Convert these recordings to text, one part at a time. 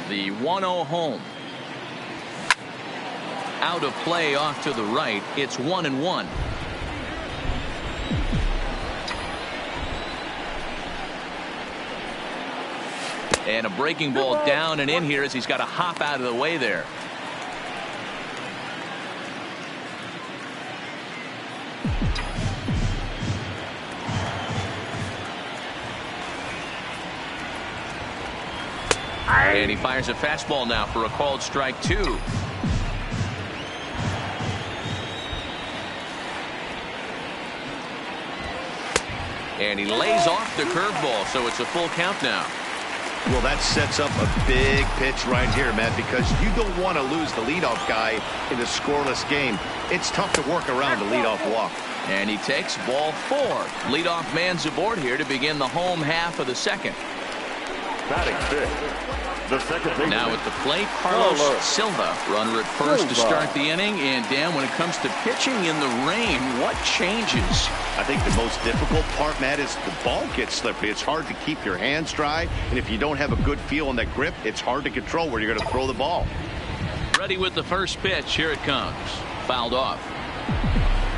The 1-0 home. Out of play off to the right. It's 1-1. And a breaking ball down and in here as he's got to hop out of the way there. And he fires a fastball now for a called strike 2. And he lays off the curveball, so it's a full count now. Well, that sets up a big pitch right here, Matt, because you don't want to lose the leadoff guy in a scoreless game. It's tough to work around the leadoff walk. And he takes ball 4. Leadoff man's aboard here to begin the home half of the second. Batting fifth, the second baseman. Now at the plate, Carlos Silva. Runner at first to start the inning. And Dan, when it comes to pitching in the rain, what changes? I think the most difficult part, Matt, is the ball gets slippery. It's hard to keep your hands dry. And if you don't have a good feel on that grip, it's hard to control where you're going to throw the ball. Ready with the first pitch. Here it comes. Fouled off.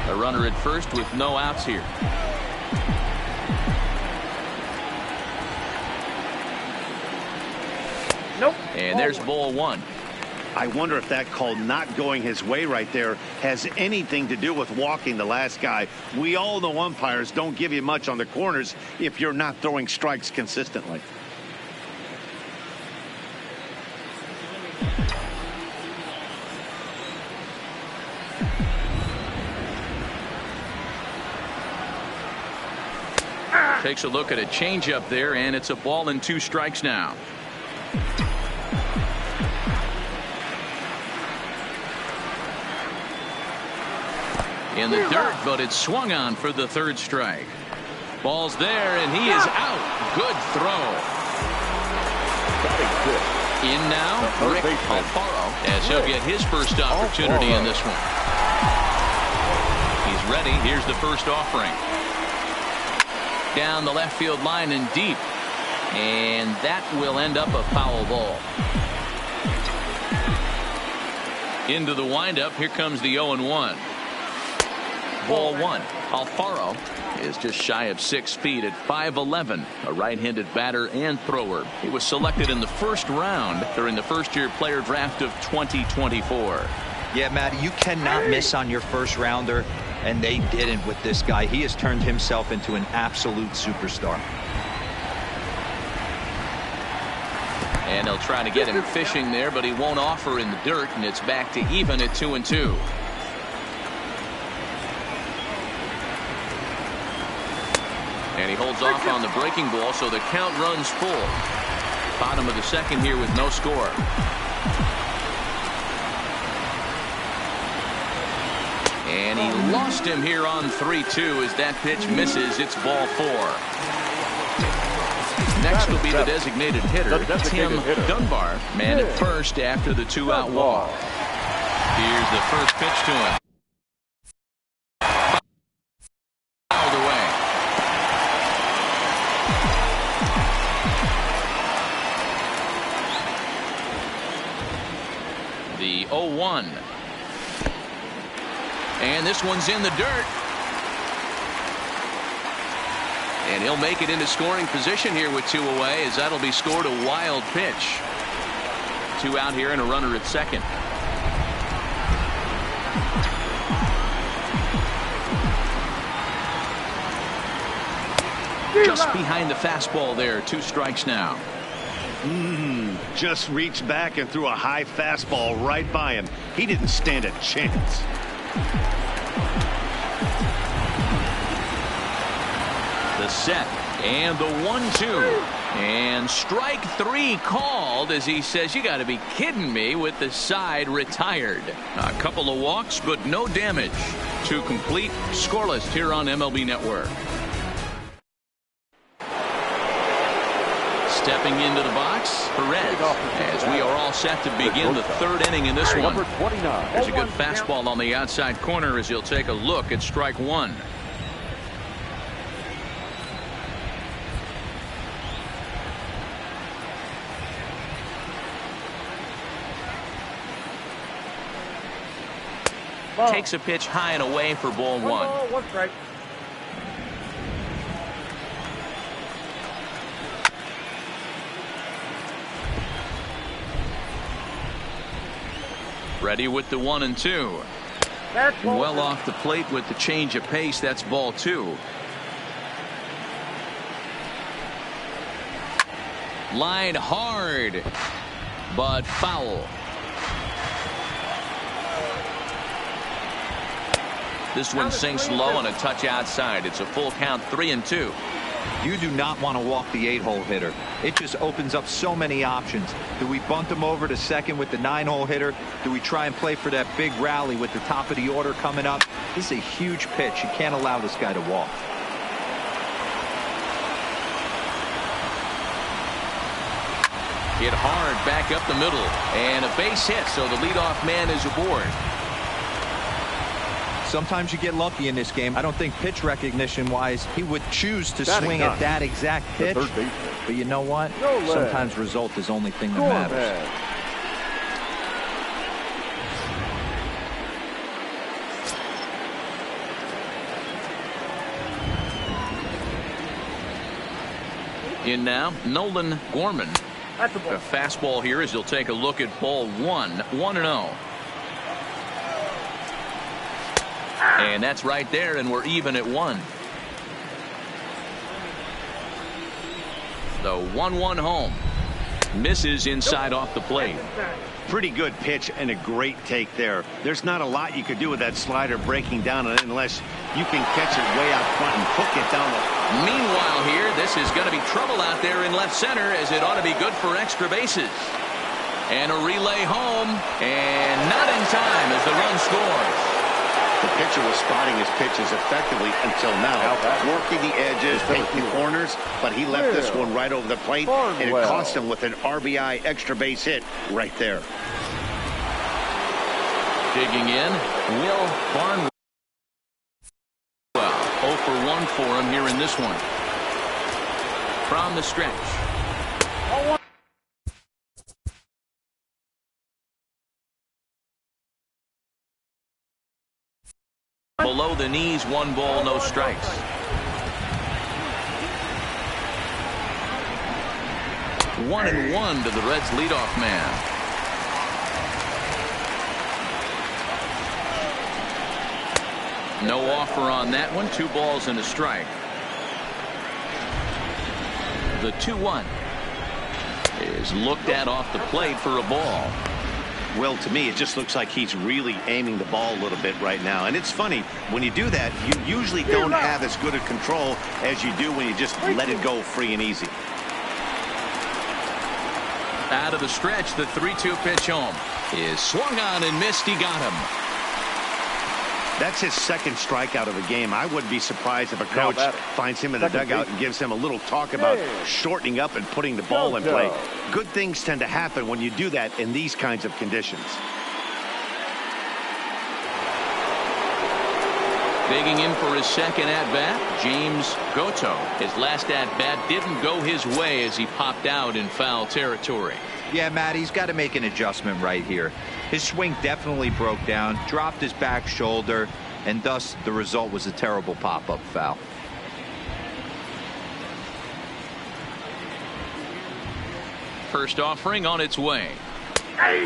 A runner at first with no outs here. Nope. And there's ball 1. I wonder if that call not going his way right there has anything to do with walking the last guy. We all know umpires don't give you much on the corners if you're not throwing strikes consistently. Takes a look at a changeup there, and it's a ball and 2 strikes now. In the dirt, but it's swung on for the 3rd strike. Ball's there, and he is out. Good throw. In now, Rick Alfaro, as he'll get his first opportunity in this one. He's ready. Here's the first offering. Down the left field line and deep. And that will end up a foul ball. Into the windup. Here comes the 0-1. Ball 1. Alfaro is just shy of 6 feet at 5'11", a right-handed batter and thrower. He was selected in the first round during the first-year player draft of 2024. Yeah, Matt, you cannot miss on your first rounder, and they didn't with this guy. He has turned himself into an absolute superstar. And they'll try to get him fishing there, but he won't offer in the dirt, and it's back to even at 2-2. And he holds off on the breaking ball, so the count runs full. Bottom of the second here with no score. And he lost him here on 3-2 as that pitch misses. It's ball 4. Next will be the designated hitter, Tim Dunbar, man at first after the 2-out walk. Here's the first pitch to him. Fouled away. The 0-1. And this one's in the dirt. And he'll make it into scoring position here with 2 away, as that'll be scored a wild pitch. 2 out here and a runner at second. Just behind the fastball there. 2 strikes now. Just reached back and threw a high fastball right by him. He didn't stand a chance. The set and the 1-2 and strike 3 called as he says, you got to be kidding me, with the side retired. A couple of walks, but no damage. 2 complete, scoreless here on MLB Network. Stepping into the box, Perez, as we are all set to begin the 3rd inning in this one. There's a good fastball on the outside corner as he'll take a look at strike 1. Takes a pitch high and away for ball one. One strike. Ready with the 1-2. Well off the plate with the change of pace. That's ball two. Line hard, but foul. This one sinks low and a touch outside. It's a full count, 3-2. You do not want to walk the 8-hole hitter. It just opens up so many options. Do we bunt him over to second with the 9-hole hitter? Do we try and play for that big rally with the top of the order coming up? This is a huge pitch. You can't allow this guy to walk. Hit hard back up the middle, and a base hit, so the leadoff man is aboard. Sometimes you get lucky in this game. I don't think pitch recognition wise he would choose to swing at that exact pitch, but you know what, sometimes result is the only thing that matters. In now, Nolan Gorman. That's a ball. A fastball here as he'll take a look at ball one. 1-0. And that's right there, and we're even at 1. The 1-1 home. Misses inside off the plate. Pretty good pitch and a great take there. There's not a lot you could do with that slider breaking down on it unless you can catch it way out front and hook it down the. Meanwhile here, this is going to be trouble out there in left center, as it ought to be good for extra bases. And a relay home, and not in time as the run scores. The pitcher was spotting his pitches effectively until now, working the edges, taking the corners, but he left this one right over the plate, and it cost him with an RBI extra base hit right there. Digging in, Will Barnwell. 0 for 1 for him here in this one. From the stretch. Below the knees, 1 ball, no strikes. One and one to the Reds leadoff man. No offer on that one. 2 balls and a strike. The 2-1 is looked at off the plate for a ball. Well, to me, it just looks like he's really aiming the ball a little bit right now. And it's funny, when you do that, you usually don't have as good a control as you do when you just let it go free and easy. Out of the stretch, the 3-2 pitch home is swung on and missed. He got him. That's his second strikeout of the game. I wouldn't be surprised if a coach finds him in the dugout and gives him a little talk about shortening up and putting the ball in play. Good things tend to happen when you do that in these kinds of conditions. Digging in for his second at-bat, James Goto. His last at-bat didn't go his way as he popped out in foul territory. Yeah, Matt, he's got to make an adjustment right here. His swing definitely broke down, dropped his back shoulder, and thus the result was a terrible pop-up foul. First offering on its way.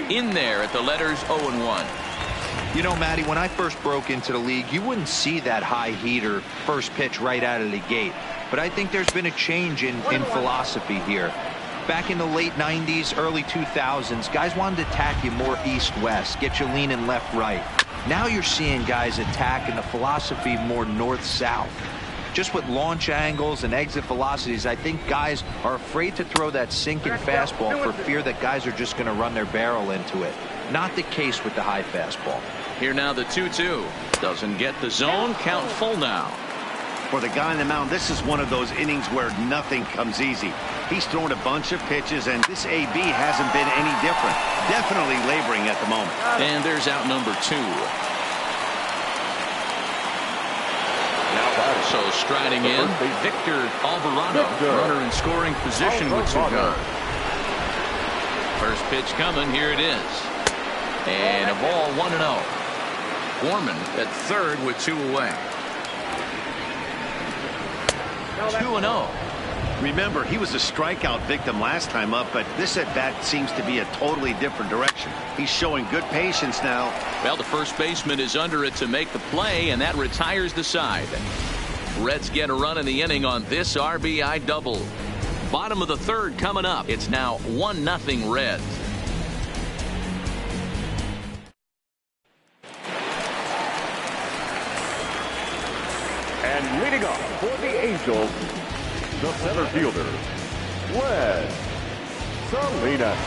In there at the letters 0-1. You know, Matty, when I first broke into the league, you wouldn't see that high heater first pitch right out of the gate. But I think there's been a change in philosophy here. Back in the late 90s, early 2000s, guys wanted to attack you more east-west, get you leaning left-right. Now you're seeing guys attack in the philosophy more north-south. Just with launch angles and exit velocities, I think guys are afraid to throw that sinking fastball for fear that guys are just going to run their barrel into it. Not the case with the high fastball. Here now the 2-2. Doesn't get the zone. Count full now. For the guy on the mound, this is one of those innings where nothing comes easy. He's thrown a bunch of pitches, and this AB hasn't been any different. Definitely laboring at the moment. And there's out number 2. So striding in, Victor Alvarado, runner in scoring position with 2 gone. First pitch coming, here it is. And a ball, 1-0. Gorman at third with 2 away. 2-0. Remember, he was a strikeout victim last time up, but this at bat seems to be a totally different direction. He's showing good patience now. Well, the first baseman is under it to make the play, and that retires the side. Reds get a run in the inning on this RBI double. Bottom of the third coming up. It's now 1-0 Reds. And leading off for the Angels, the center fielder, Wes Salinas.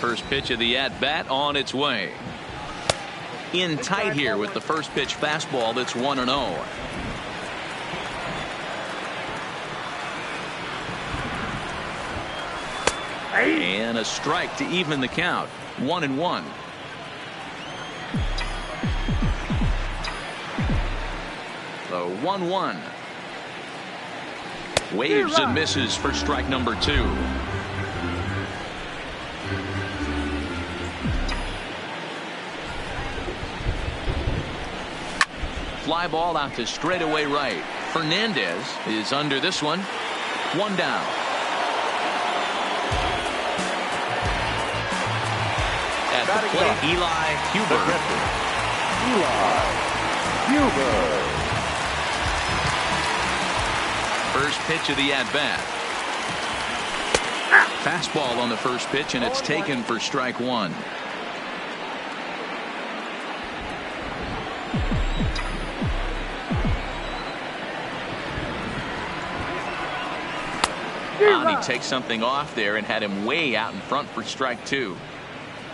First pitch of the at-bat on its way. In tight here with the first pitch fastball that's 1-0. And a strike to even the count. 1-1. The 1-1. Waves and misses for strike number 2. Fly ball out to straightaway right. Fernandez is under this one. 1 down. At the plate, Eli Huber. First pitch of the at-bat. Fastball on the first pitch, and it's taken for strike 1. He takes something off there and had him way out in front for strike 2.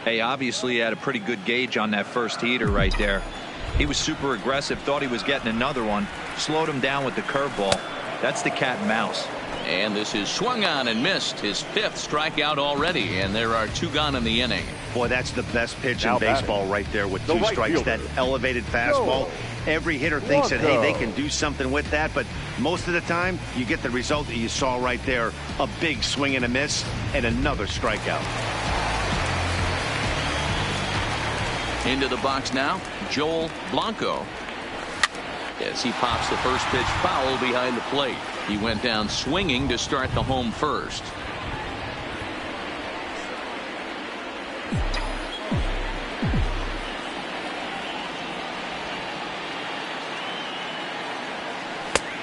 Hey, obviously he had a pretty good gauge on that first heater right there. He was super aggressive, thought he was getting another one, slowed him down with the curveball. That's the cat and mouse. And this is swung on and missed, his 5th strikeout already, and there are 2 gone in the inning. Boy, that's the best pitch in baseball right there with 2 strikes. That elevated fastball. Every hitter thinks that, hey, they can do something with that, but most of the time you get the result that you saw right there. A big swing and a miss and another strikeout. Into the box now, Joel Blanco. As he pops the first pitch foul behind the plate. He went down swinging to start the home first.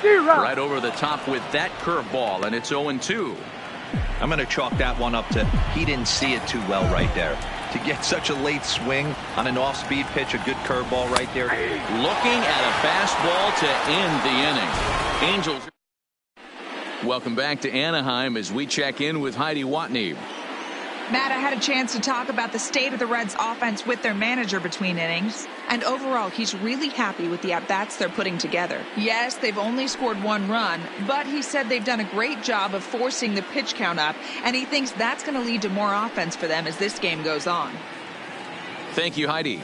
Right over the top with that curveball, and it's 0-2. I'm going to chalk that one up to he didn't see it too well right there. To get such a late swing on an off-speed pitch, a good curveball right there. Looking at a fastball to end the inning. Angels. Welcome back to Anaheim as we check in with Heidi Watney. Matt, I had a chance to talk about the state of the Reds offense with their manager between innings. And overall, he's really happy with the at-bats they're putting together. Yes, they've only scored 1 run, but he said they've done a great job of forcing the pitch count up, and he thinks that's going to lead to more offense for them as this game goes on. Thank you, Heidi.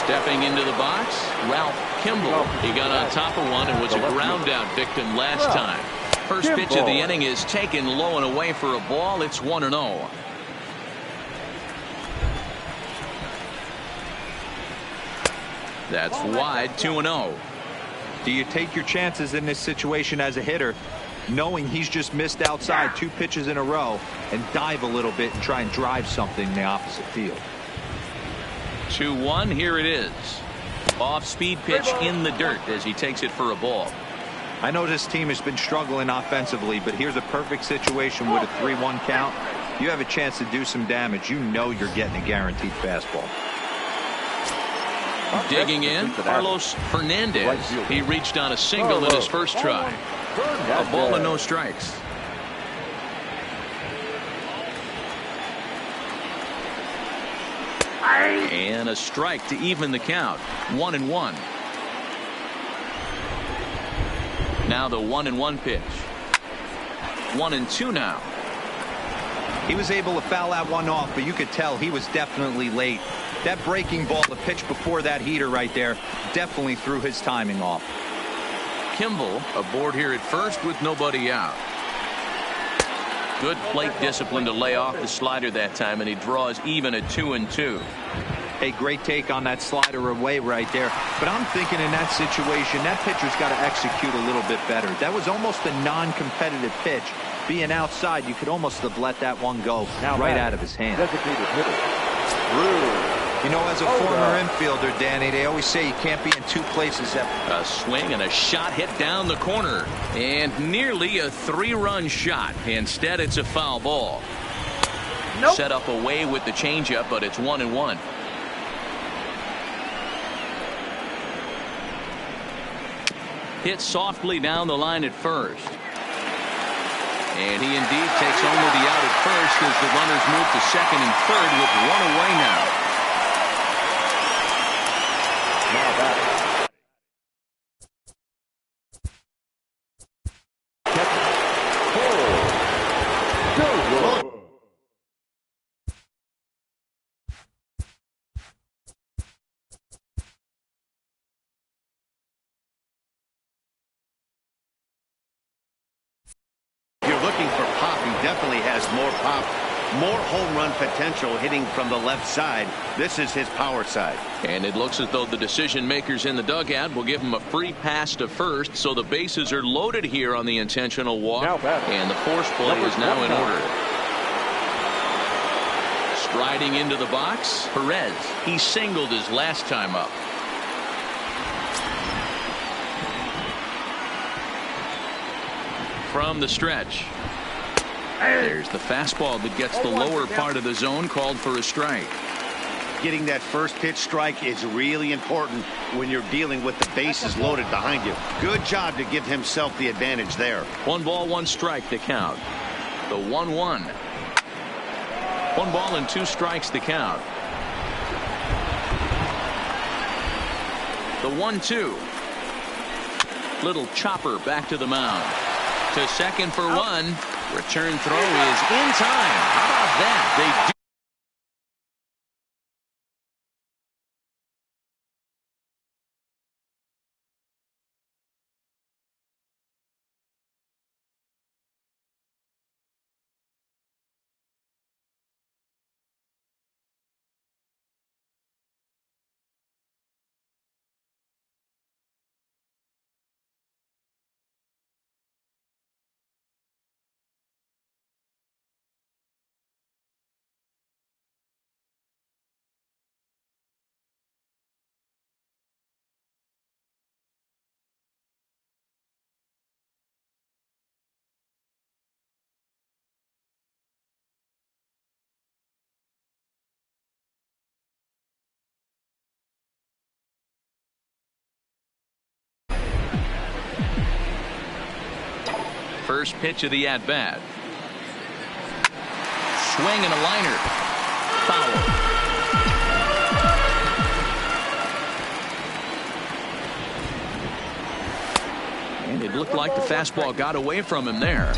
Stepping into the box, Ralph Kimball. He got on top of one and was a ground out victim last time. First pitch of the inning is taken low and away for a ball. It's 1-0. That's wide, 2-0. Do you take your chances in this situation as a hitter, knowing he's just missed outside 2 pitches in a row, and dive a little bit and try and drive something in the opposite field? 2-1, here it is. Off-speed pitch in the dirt as he takes it for a ball. I know this team has been struggling offensively, but here's a perfect situation with a 3-1 count. You have a chance to do some damage. You know you're getting a guaranteed fastball. Digging in, Carlos Fernandez. He reached on a single in his first try. A ball and no strikes. And a strike to even the count. 1-1. Now the 1-1 pitch. 1-2 now. He was able to foul that one off, but you could tell he was definitely late. That breaking ball, the pitch before that heater right there, definitely threw his timing off. Kimball aboard here at first with nobody out. Good plate discipline to lay off the slider that time, and he draws even at 2-2. A great take on that slider away right there. But I'm thinking in that situation, that pitcher's got to execute a little bit better. That was almost a non-competitive pitch. Being outside, you could almost have let that one go right out of his hand. Designated hitter, Drew. You know, as a former infielder, Danny, they always say you can't be in two places at a swing and a shot hit down the corner, and nearly a 3-run shot. Instead, it's a foul ball. Nope. Set up away with the changeup, but it's 1-1. Hit softly down the line at first. And he indeed takes home with the out at first as the runners move to second and third with one away now. Now batting. Looking for pop. He definitely has more pop, more home run potential hitting from the left side. This is his power side. And it looks as though the decision makers in the dugout will give him a free pass to first, so the bases are loaded here on the intentional walk, and the force play is now in order. Striding into the box, Perez. He singled his last time up. From the stretch, there's the fastball that gets the lower part of the zone, called for a strike. Getting that first pitch strike is really important when you're dealing with the bases loaded behind you. Good job to give himself the advantage there. 1 ball, 1 strike to count. The 1-1. 1 ball and 2 strikes to count. The 1-2. Little chopper back to the mound. To second for 1. Return throw is in time. How about that? They do. First pitch of the at-bat. Swing and a liner. Foul. And it looked like the fastball got away from him there.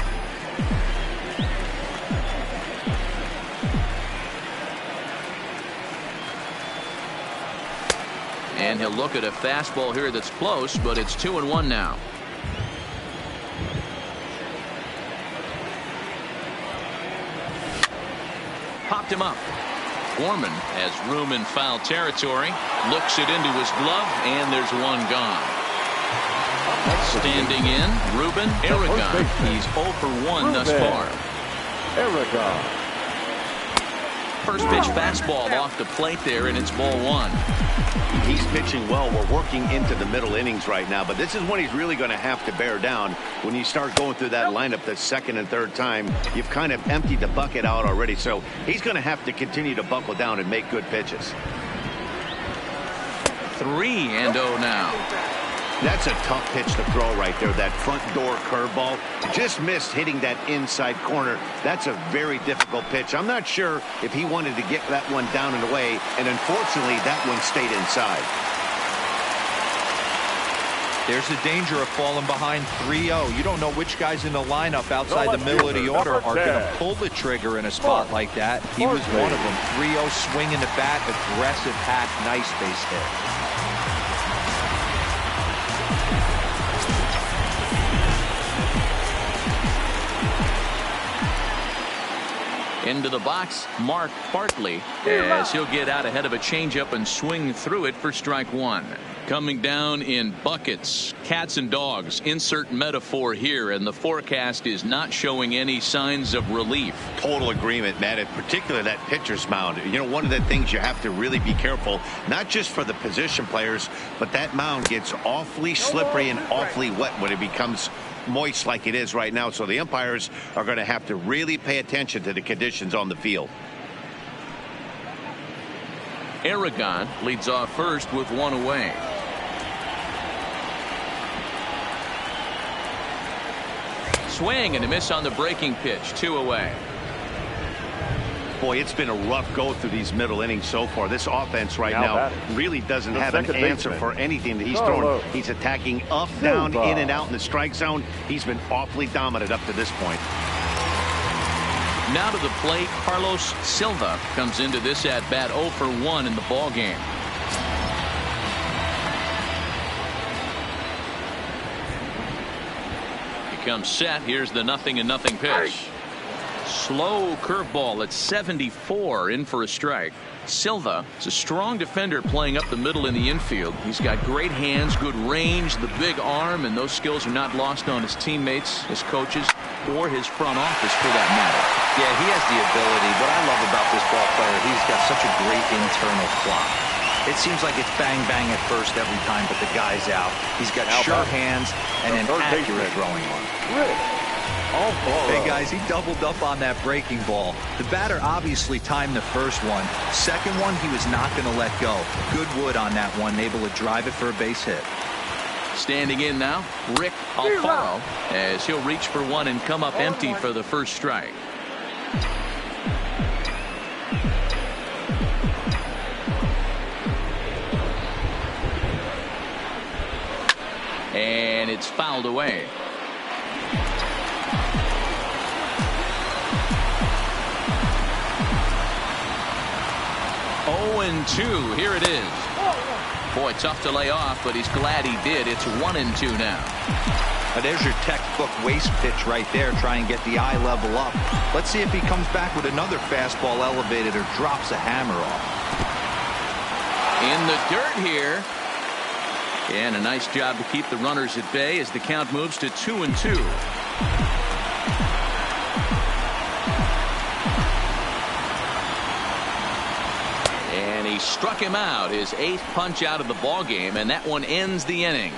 And he'll look at a fastball here that's close, but it's 2-1 now. Popped him up. Foreman has room in foul territory. Looks it into his glove, and there's one gone. Standing in, Ruben Aragon. He's 0 for 1 thus far. Aragon. First pitch fastball off the plate there, and it's ball 1. He's pitching well. We're working into the middle innings right now, but this is when he's really going to have to bear down. When you start going through that lineup the second and third time, you've kind of emptied the bucket out already, so he's going to have to continue to buckle down and make good pitches. 3-0 now. That's a tough pitch to throw right there. That front door curveball just missed hitting that inside corner. That's a very difficult pitch. I'm not sure if he wanted to get that one down and away, and unfortunately that one stayed inside. There's the danger of falling behind 3-0. You don't know which guys in the lineup outside the middle of the order are going to pull the trigger in a spot like that. He was one of them. 3-0 swinging the bat, aggressive hack, nice base hit. Into the box, Mark Bartley, as he'll get out ahead of a changeup and swing through it for strike one. Coming down in buckets, cats and dogs, insert metaphor here, and the forecast is not showing any signs of relief. Total agreement, Matt, in particular that pitcher's mound. You know, one of the things you have to really be careful, not just for the position players, but that mound gets awfully slippery and awfully wet when it becomes moist like it is right now. So the umpires are going to have to really pay attention to the conditions on the field. Aragon leads off first with one away. Swing and a miss on the breaking pitch. 2 away. Boy, it's been a rough go through these middle innings so far. This offense right now really doesn't have an answer for anything that he's throwing. He's attacking up, down, in and out in the strike zone. He's been awfully dominant up to this point. Now to the plate, Carlos Silva comes into this at bat 0 for 1 in the ball game. He comes set. Here's the 0-0 pitch. Slow curveball at 74, in for a strike. Silva is a strong defender playing up the middle in the infield. He's got great hands, good range, the big arm, and those skills are not lost on his teammates, his coaches, or his front office for that matter. Yeah, he has the ability. What I love about this ball player, he's got such a great internal clock. It seems like it's bang bang at first every time, but the guy's out. He's got sure hands and an accurate throwing arm. Hey guys, he doubled up on that breaking ball. The batter obviously timed the first one. Second one, he was not going to let go. Good wood on that one, able to drive it for a base hit. Standing in now, Rick Alfaro, as he'll reach for one and come up empty for the first strike. And it's fouled away. And 2. Here it is. Boy, tough to lay off, but he's glad he did. It's 1-2 now. There's your textbook waste pitch right there. Try and get the eye level up. Let's see if he comes back with another fastball elevated or drops a hammer off. In the dirt here. And a nice job to keep the runners at bay as the count moves to 2-2. He struck him out, his 8th punch out of the ball game, and that one ends the inning.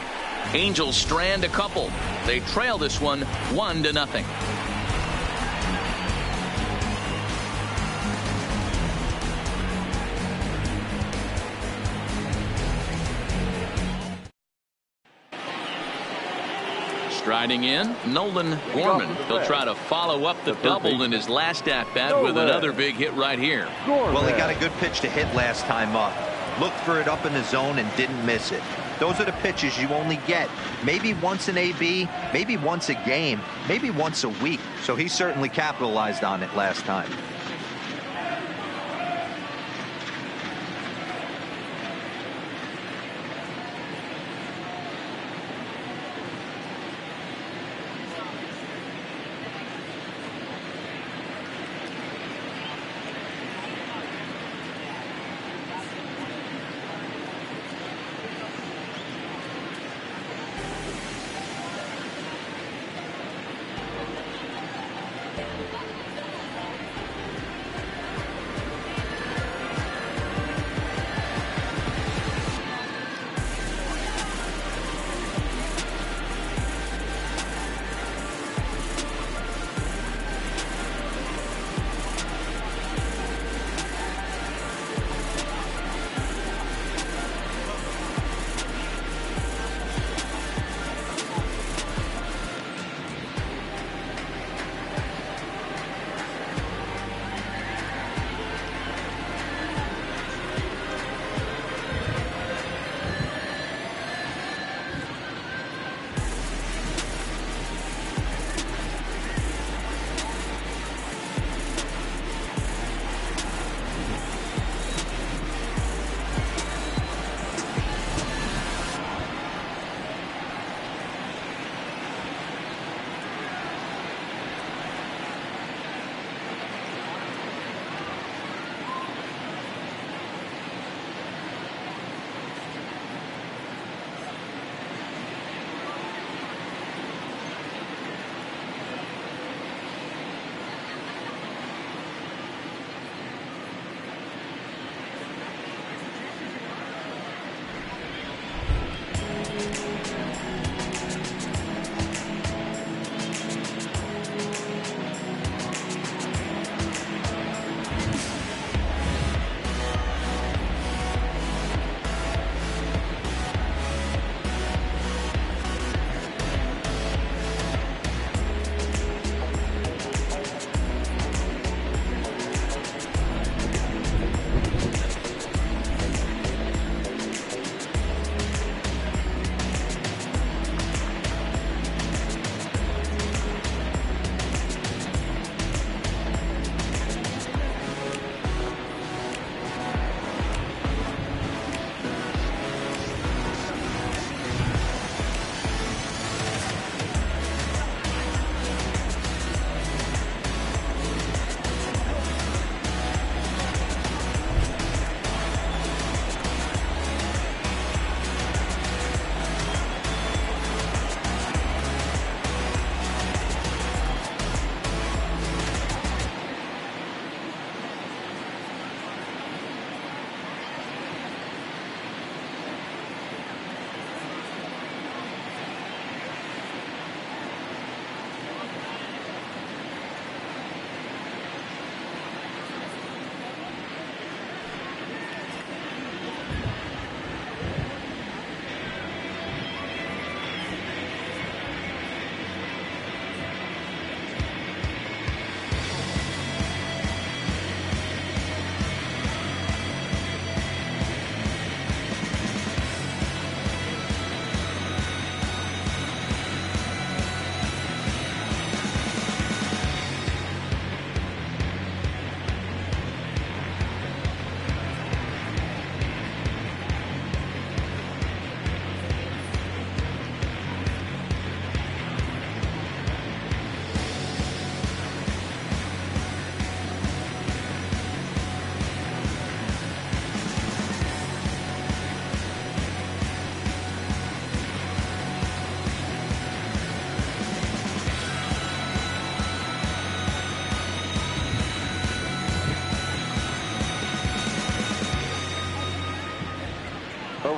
Angels strand a couple. They trail this one 1-0. Striding in, Nolan Gorman. He'll try to follow up the double in his last at-bat with another big hit right here. Well, he got a good pitch to hit last time up. Looked for it up in the zone and didn't miss it. Those are the pitches you only get maybe once in AB, maybe once a game, maybe once a week. So he certainly capitalized on it last time.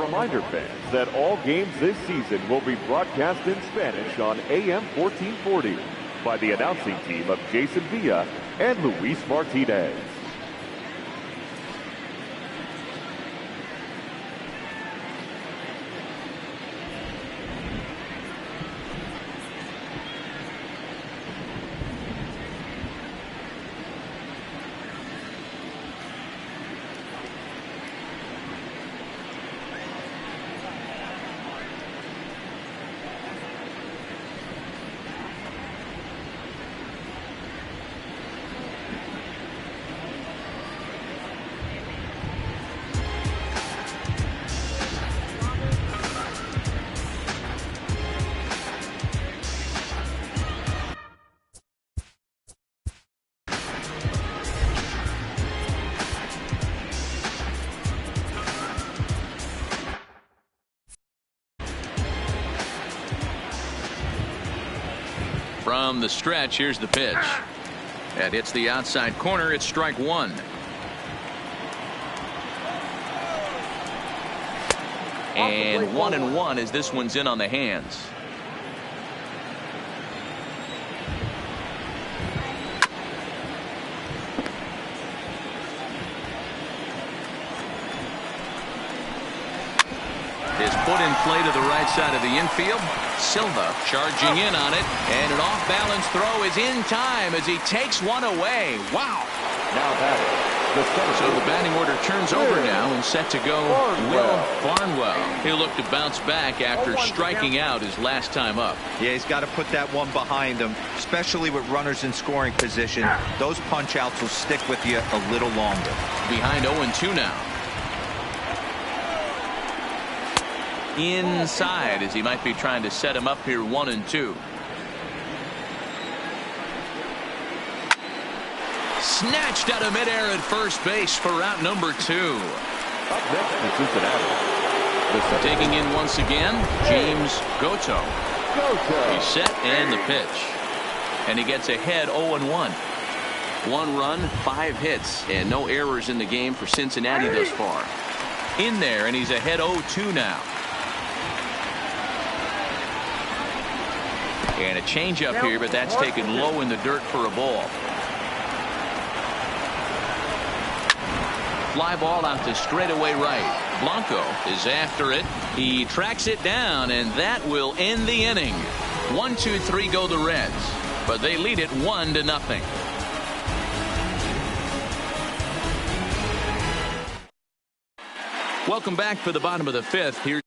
reminder, fans, that all games this season will be broadcast in Spanish on AM 1440 by the announcing team of Jason Villa and Luis Martinez. From the stretch, here's the pitch. That hits the outside corner. It's strike one. And 1-1 as this one's in on the hands. Is put in play to the right side of the infield. Silva charging in on it, and an off-balance throw is in time as he takes one away. Wow. Now batting, So the batting order turns over now and set to go Will Barnwell. He'll look to bounce back after striking out his last time up. Yeah, he's got to put that one behind him, especially with runners in scoring position. Those punch outs will stick with you a little longer. Behind 0-2 now. Inside as he might be trying to set him up here 1-2. Snatched out of midair at first base for out number 2. up next for Cincinnati. Taking in once again, James Goto. He's set and the pitch. And he gets ahead 0-1. 1 run, 5 hits, and no errors in the game for Cincinnati thus far. In there, and he's ahead 0-2 now. And a changeup here, but that's taken low in the dirt for a ball. Fly ball out to straightaway right. Blanco is after it. He tracks it down, and that will end the inning. 1-2-3 go the Reds, but they lead it 1-0. Welcome back for the bottom of the 5th. Here's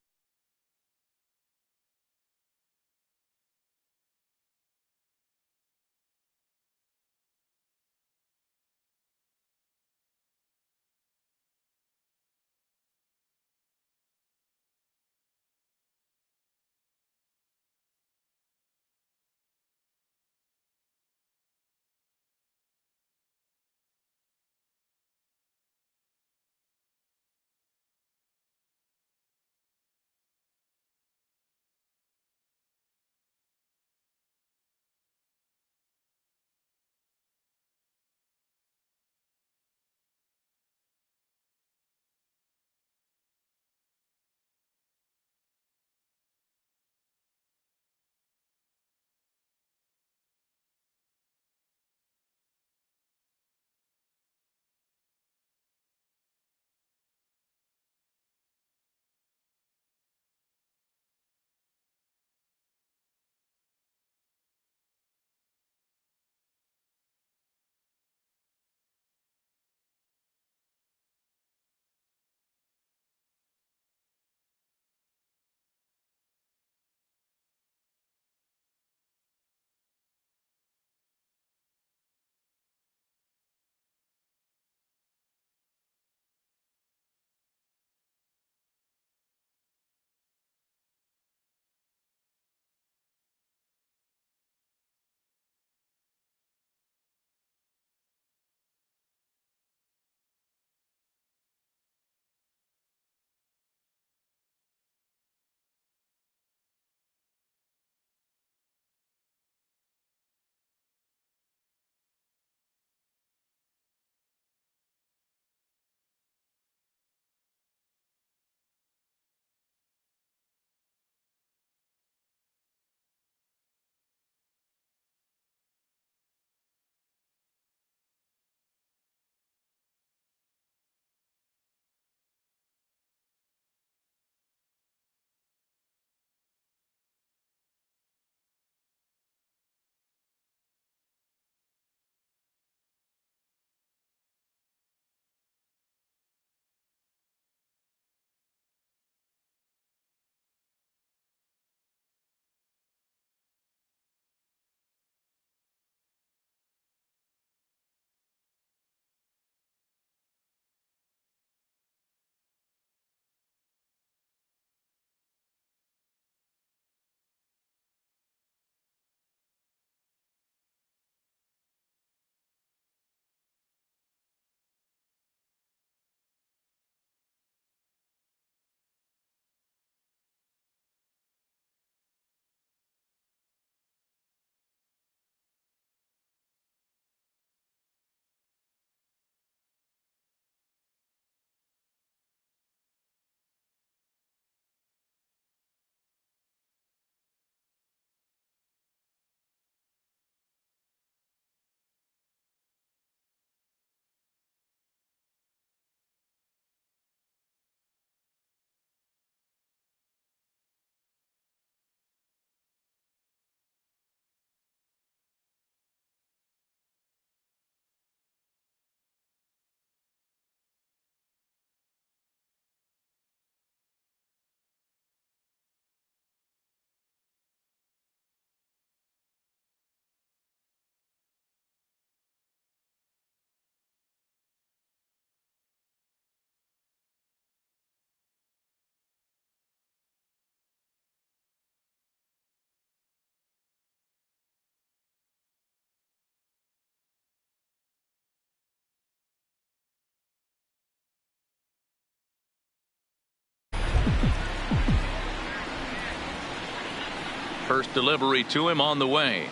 First delivery to him on the way.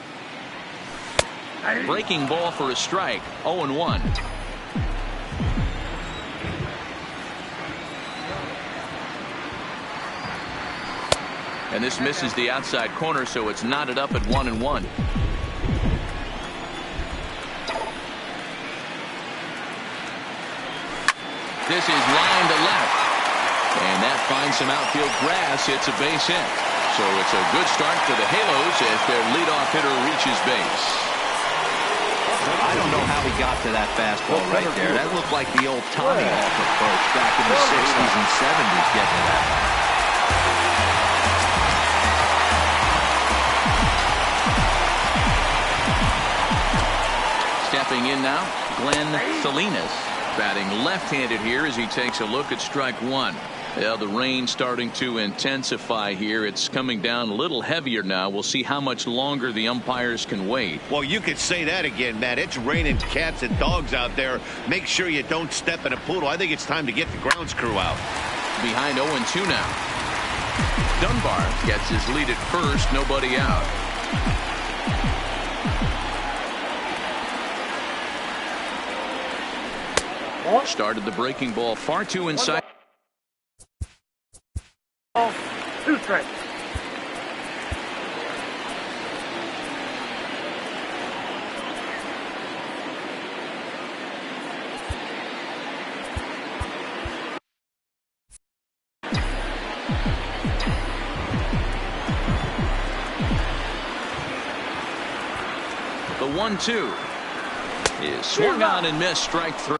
Breaking ball for a strike. 0-1. And this misses the outside corner, so it's knotted up at 1-1. This is line to left. And that finds some outfield grass. It's a base hit. So it's a good start for the Halos as their leadoff hitter reaches base. I don't know how he got to that fastball right there. That looked like the old Tommy Hawk approach back in the 60s and 70s getting to that. Stepping in now, Glenn Salinas, batting left-handed here as he takes a look at strike one. Yeah, the rain starting to intensify here. It's coming down a little heavier now. We'll see how much longer the umpires can wait. Well, you could say that again, Matt. It's raining cats and dogs out there. Make sure you don't step in a poodle. I think it's time to get the grounds crew out. Behind 0-2 now. Dunbar gets his lead at first. Nobody out. Started the breaking ball far too inside. 2 strikes. The 1-2 is swung on and missed. Strike 3.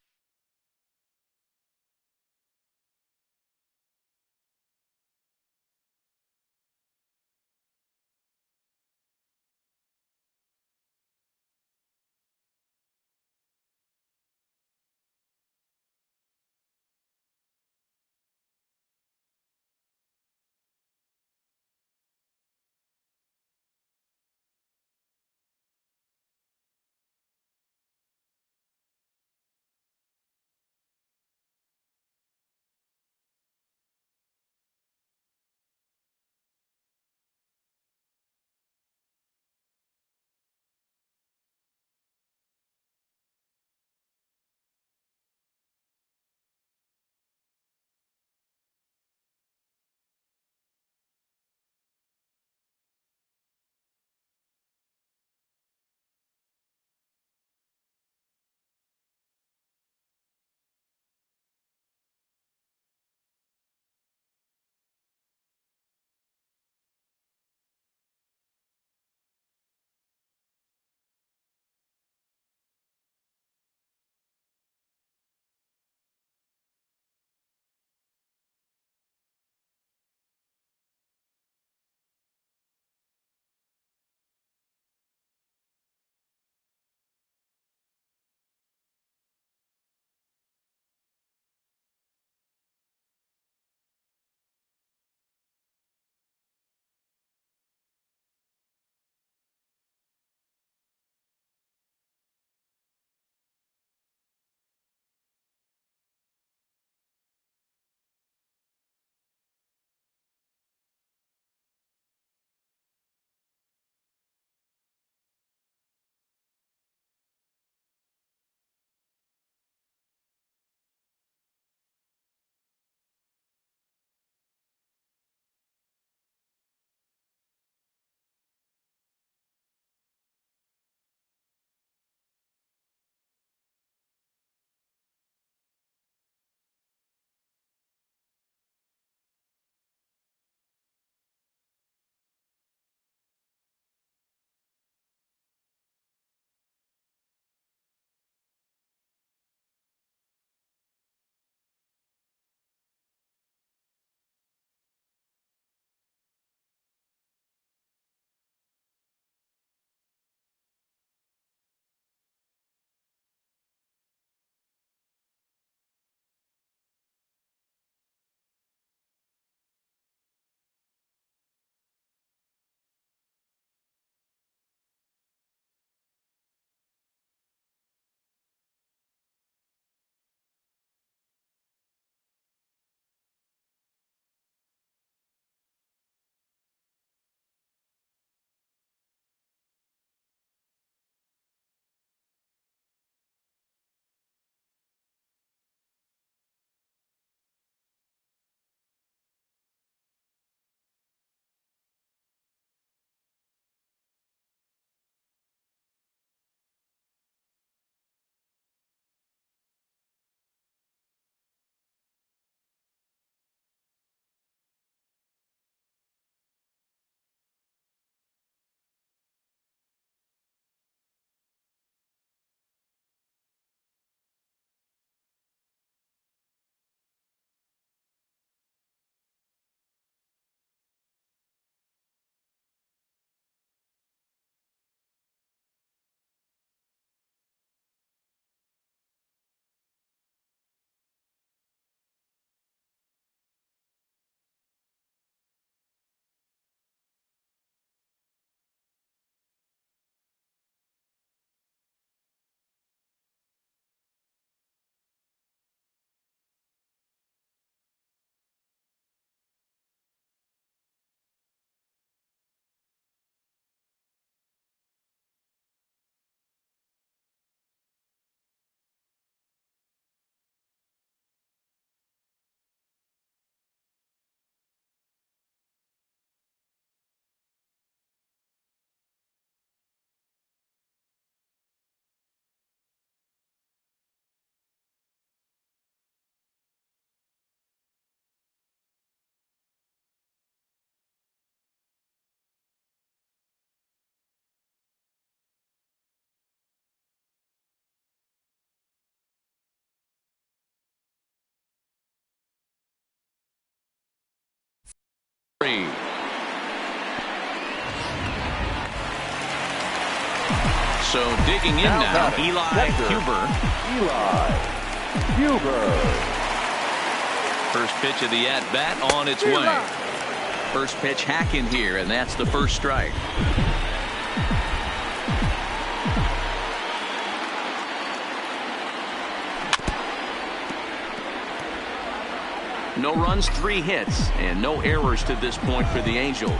So digging in now, Eli Huber. First pitch of the at-bat on its way. First pitch hack in here, and that's the first strike. No runs, 3 hits, and no errors to this point for the Angels.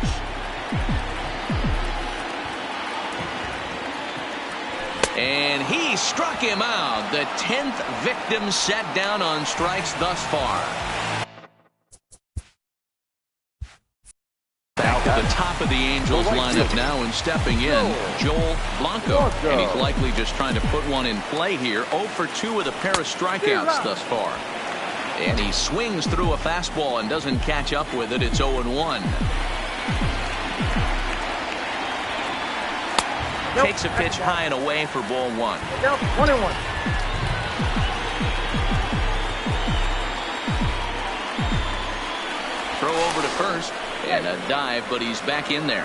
And he struck him out. The 10th victim set down on strikes thus far. Back to the top of the Angels lineup now, and stepping in, Joel Blanco. And he's likely just trying to put one in play here. 0 for 2 with a pair of strikeouts thus far. And he swings through a fastball and doesn't catch up with it. It's 0-1. Takes a pitch high and away for ball 1. 1-1. Throw over to first and a dive, but he's back in there.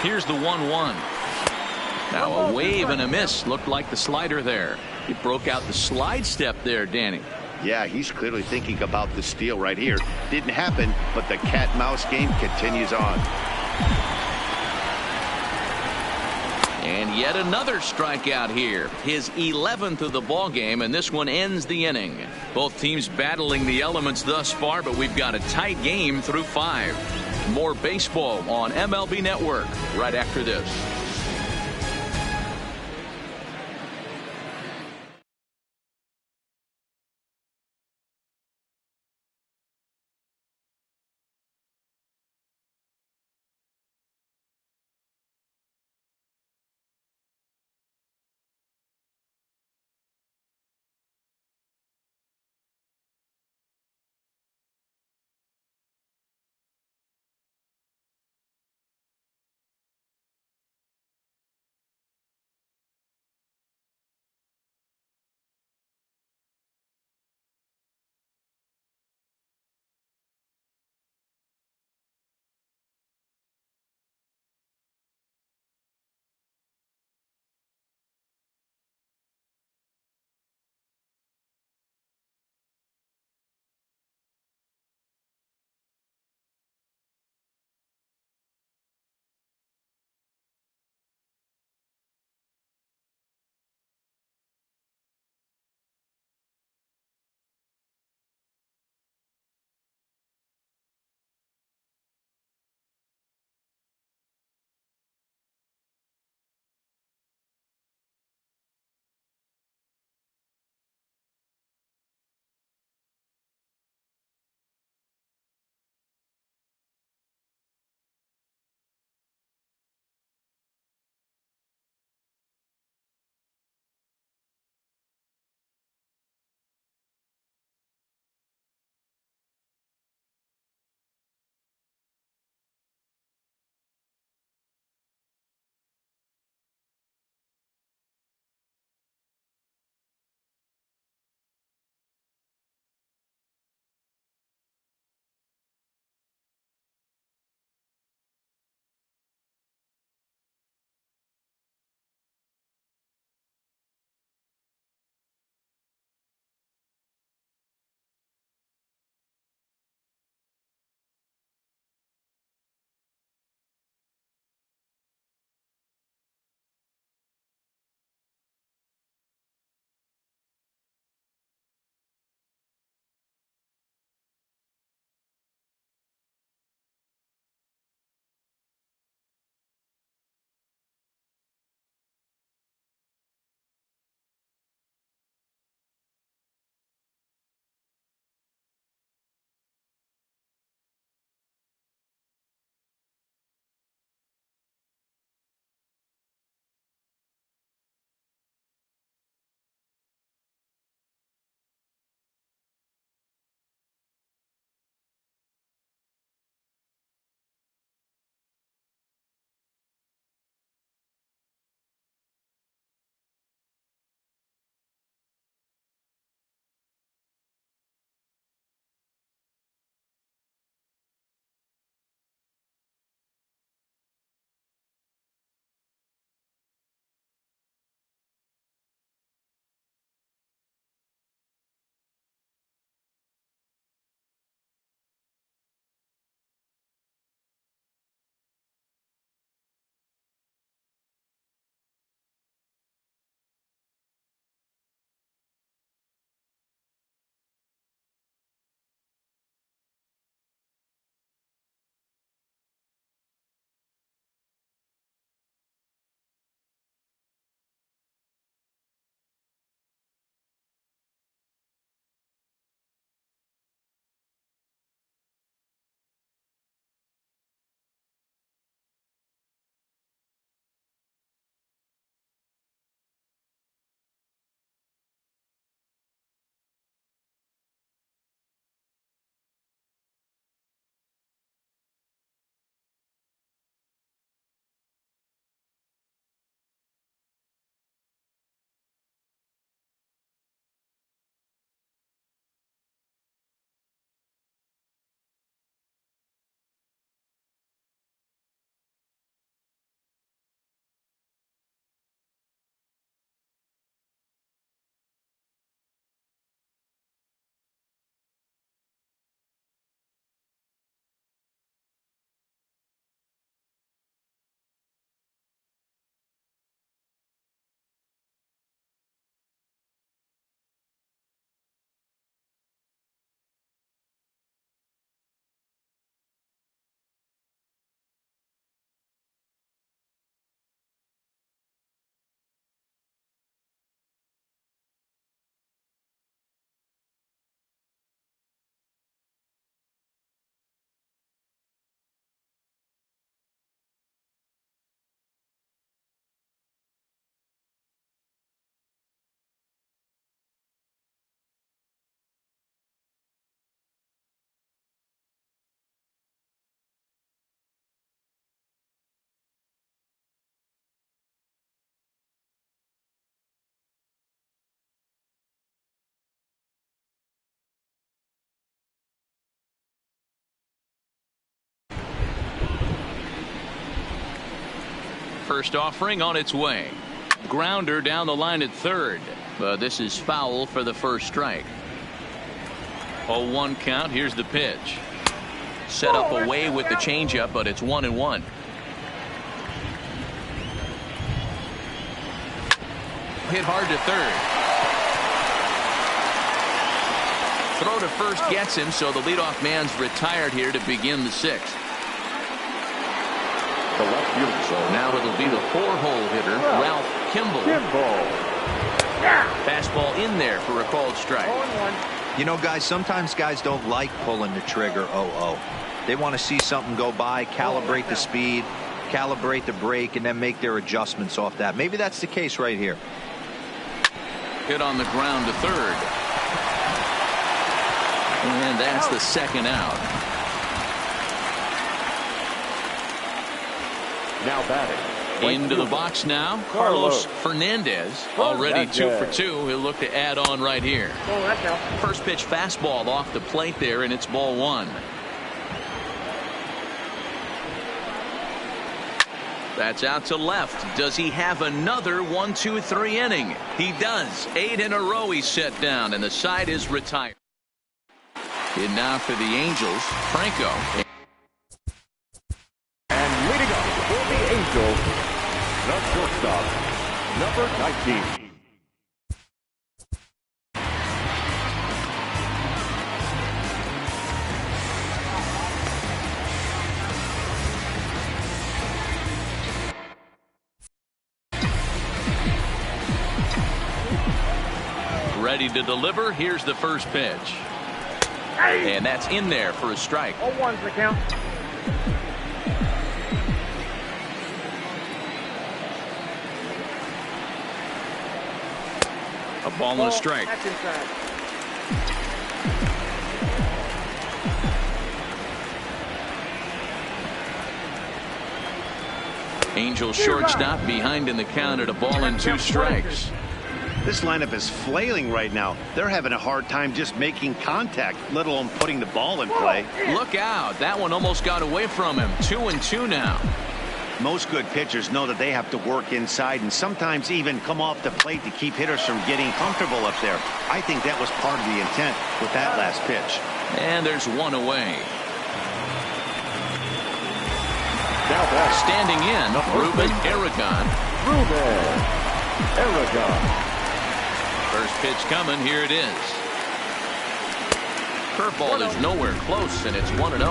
Here's the 1-1. Now a wave and a miss. Looked like the slider there. He broke out the slide step there, Danny. Yeah, he's clearly thinking about the steal right here. Didn't happen, but the cat-mouse game continues on. And yet another strikeout here. His 11th of the ball game, and this one ends the inning. Both teams battling the elements thus far, but we've got a tight game through 5. More baseball on MLB Network right after this. First offering on its way. Grounder down the line at third. But this is foul for the first strike. 0-1 count. Here's the pitch. Set up away with the changeup, but it's 1-1. Hit hard to third. Throw to first gets him, so the leadoff man's retired here to begin the sixth. So now it'll be the 4-hole hitter, Ralph Kimball. Fastball in there for a called strike. You know, guys, sometimes guys don't like pulling the trigger 0-0. They want to see something go by, calibrate the speed, calibrate the brake, and then make their adjustments off that. Maybe that's the case right here. Hit on the ground to third. And that's the second out. Now batting. Into the box now, Carlos Fernandez. Already 2 for 2. He'll look to add on right here. First pitch fastball off the plate there, and it's ball 1. That's out to left. Does he have another 1-2-3 inning? He does. 8 in a row he's set down, and the side is retired. In now for the Angels, Franco. And leading up for the Angels, the shortstop, number 19. Ready to deliver. Here's the first pitch. And that's in there for a strike. 0-1's the count. A ball and a strike. That's inside. Angel shortstop behind in the count at a ball and 2 strikes. This lineup is flailing right now. They're having a hard time just making contact, let alone putting the ball in play. Look out. That one almost got away from him. 2-2 now. Most good pitchers know that they have to work inside and sometimes even come off the plate to keep hitters from getting comfortable up there. I think that was part of the intent with that last pitch. And there's one away. Now back. Standing in, Ruben Aragon. First pitch coming. Here it is. Curveball is nowhere close, and it's 1-0.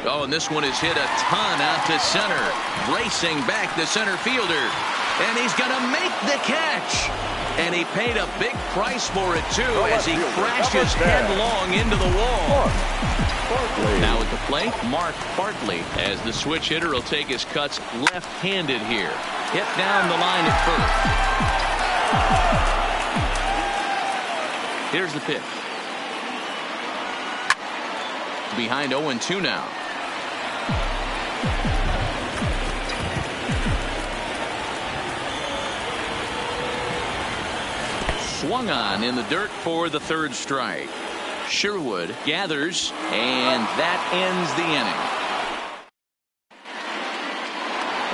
Oh, and this one is hit a ton out to center. Racing back the center fielder. And he's going to make the catch. And he paid a big price for it, too, as he crashes headlong into the wall. Now at the plate, Mark Bartley, as the switch hitter will take his cuts left-handed here. Hit down the line at first. Here's the pitch. Behind 0-2 now. Swung on in the dirt for the third strike. Sherwood gathers, and that ends the inning.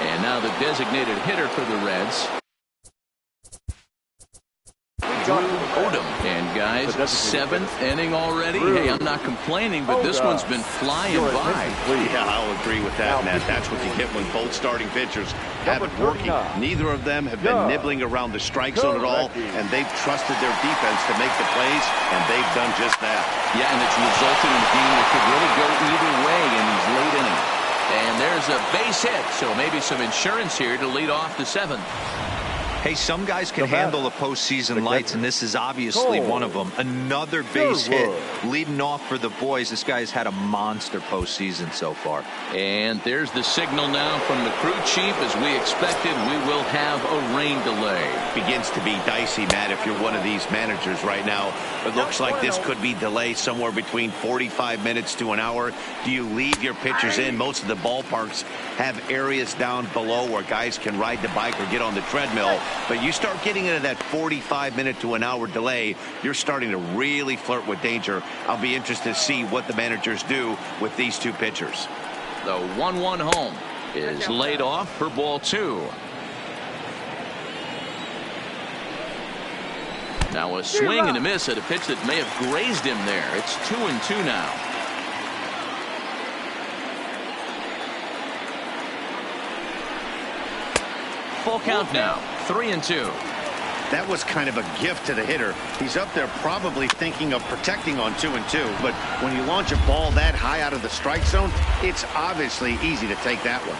And now the designated hitter for the Reds, Odom. And guys, 7th inning already. Hey, I'm not complaining, but this one's been flying by. Yeah, I'll agree with that, Matt. That's what you get when both starting pitchers have it working. Neither of them have been nibbling around the strike zone at all, and they've trusted their defense to make the plays, and they've done just that. Yeah, and it's resulted in a game that could really go either way in these late innings. And there's a base hit, so maybe some insurance here to lead off the 7th. Hey, some guys can handle the postseason lights, and this is obviously one of them. Another base hit leading off for the boys. This guy's had a monster postseason so far. And there's the signal now from the crew chief. As we expected, we will have a rain delay. Begins to be dicey, Matt, if you're one of these managers right now. It looks like this could be delayed somewhere between 45 minutes to an hour. Do you leave your pitchers in? Most of the ballparks have areas down below where guys can ride the bike or get on the treadmill. But you start getting into that 45-minute to an hour delay, you're starting to really flirt with danger. I'll be interested to see what the managers do with these two pitchers. The 1-1 home is laid off for ball 2. Now a swing and a miss at a pitch that may have grazed him there. It's 2-2 now. Full count now. 3-2. That was kind of a gift to the hitter. He's up there probably thinking of protecting on 2-2. But when you launch a ball that high out of the strike zone, it's obviously easy to take that one.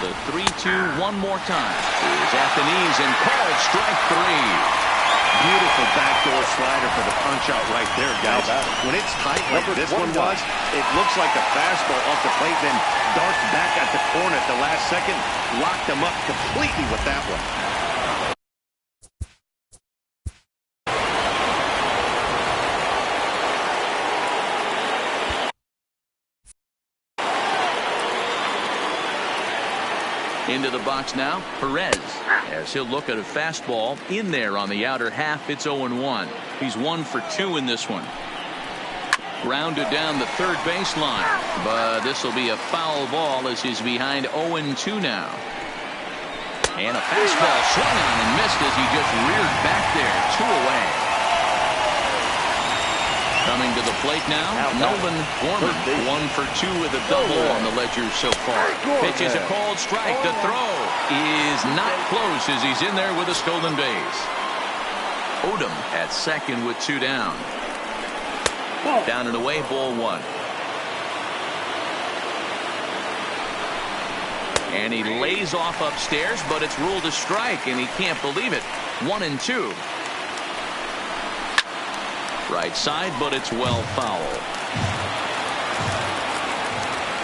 The 3-2 one more time. Is at the knees and called strike 3. Beautiful backdoor slider for the punch out right there, guys. When it's tight like this one was, it looks like a fastball off the plate, then darts back at the corner at the last second. Locked him up completely with that one. Into the box now, Perez, as he'll look at a fastball in there on the outer half. It's 0-1. He's 1 for 2 in this one. Grounded down the third baseline, but this will be a foul ball as he's behind 0-2 now. And a fastball swung on and missed as he just reared back there. 2 away. Coming to the plate now, Nolan Gorman, 1 for 2 with a double on the ledger so far. Pitches a called strike. The throw is not close as he's in there with a stolen base. Odom at second with 2 down. Down and away, ball 1. And he lays off upstairs, but it's ruled a strike, and he can't believe it. 1-2. Right side, but it's well foul.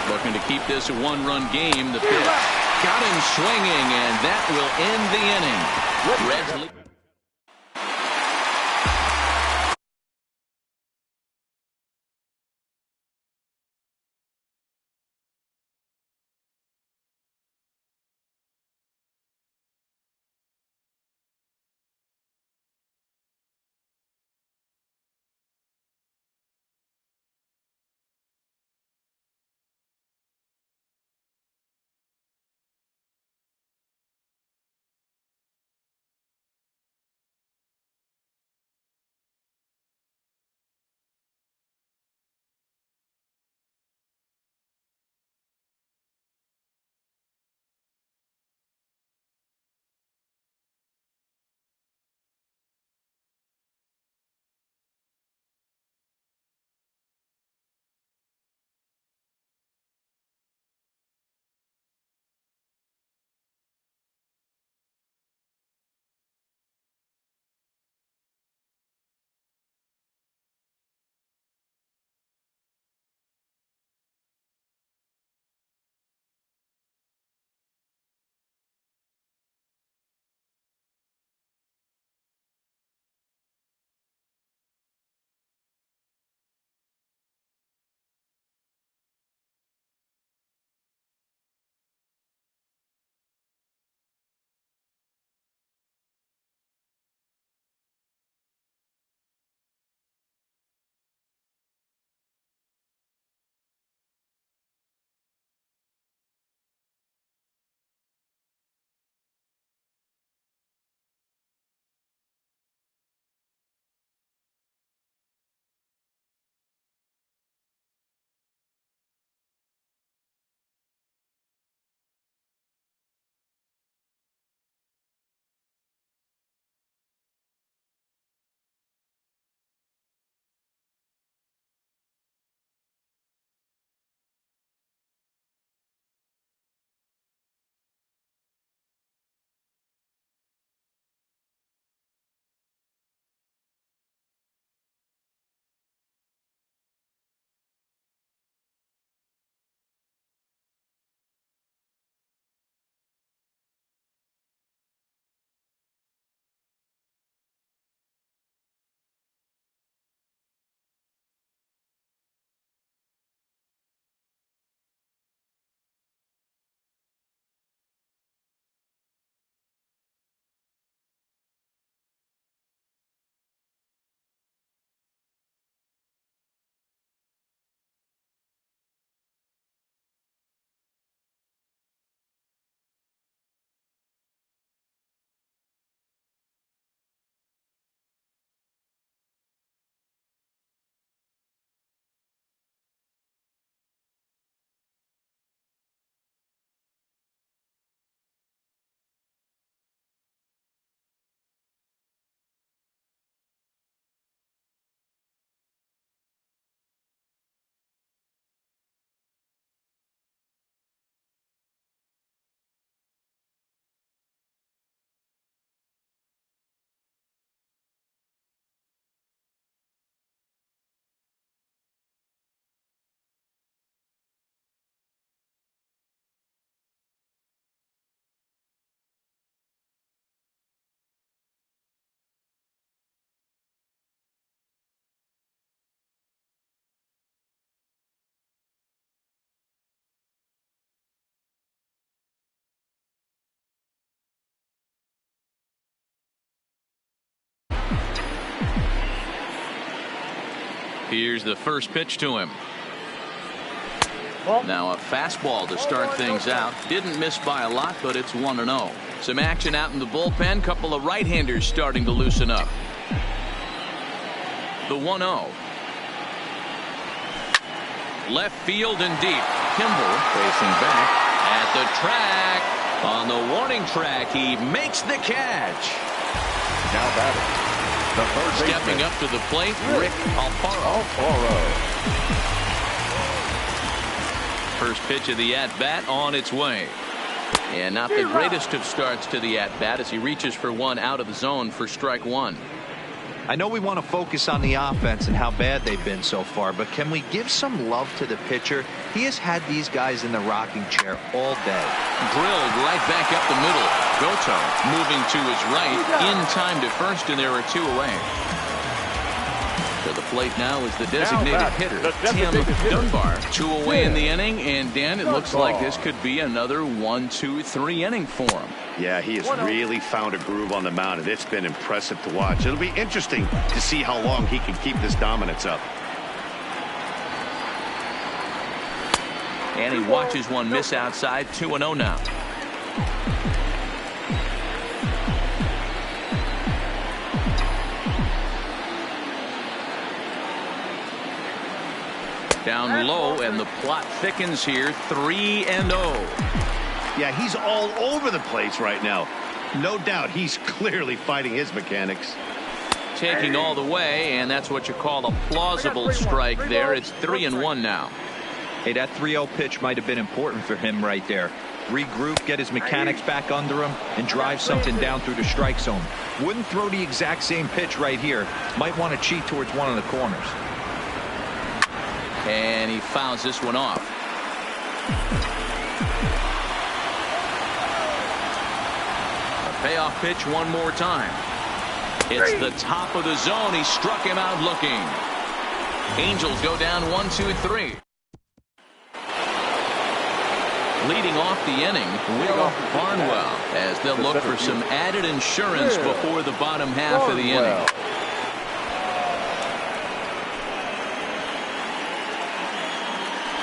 Looking to keep this a 1-run game. The pitch got him swinging, and that will end the inning. Reds lead. Here's the first pitch to him. Now a fastball to start things out. Didn't miss by a lot, but it's 1-0. Some action out in the bullpen. Couple of right-handers starting to loosen up. The 1-0. Left field and deep. Kimball facing back at the track. On the warning track, he makes the catch. Now batting, the third Stepping baseman, up to the plate, Rick Alfaro. First pitch of the at-bat on its way. And not the greatest of starts to the at-bat as he reaches for one out of the zone for strike one. I know we want to focus on the offense and how bad they've been so far, but can we give some love to the pitcher? He has had these guys in the rocking chair all day. Drilled right back up the middle. Goto moving to his right in time to first, and there are two away. To the plate now is the designated hitter, Tim Dunbar. Two away in the inning, and Dan, it looks like this could be another 1-2-3 inning for him. Yeah, he has really found a groove on the mound, and it's been impressive to watch. It'll be interesting to see how long he can keep this dominance up. And he watches one miss outside. 2-0 now. Down low, and the plot thickens here. 3-0. Yeah, he's all over the place right now. No doubt he's clearly fighting his mechanics. Taking all the way, and that's what you call a plausible strike there. It's 3-1 now. Hey, that 3-0 pitch might have been important for him right there. Regroup, get his mechanics back under him, and drive something down through the strike zone. Wouldn't throw the exact same pitch right here. Might want to cheat towards one of the corners. And he fouls this one off. A payoff pitch one more time. It's the top of the zone. He struck him out looking. Angels go down 1-2-3. Leading off the inning, Will Barnwell, as they'll look for some added insurance before the bottom half of the inning.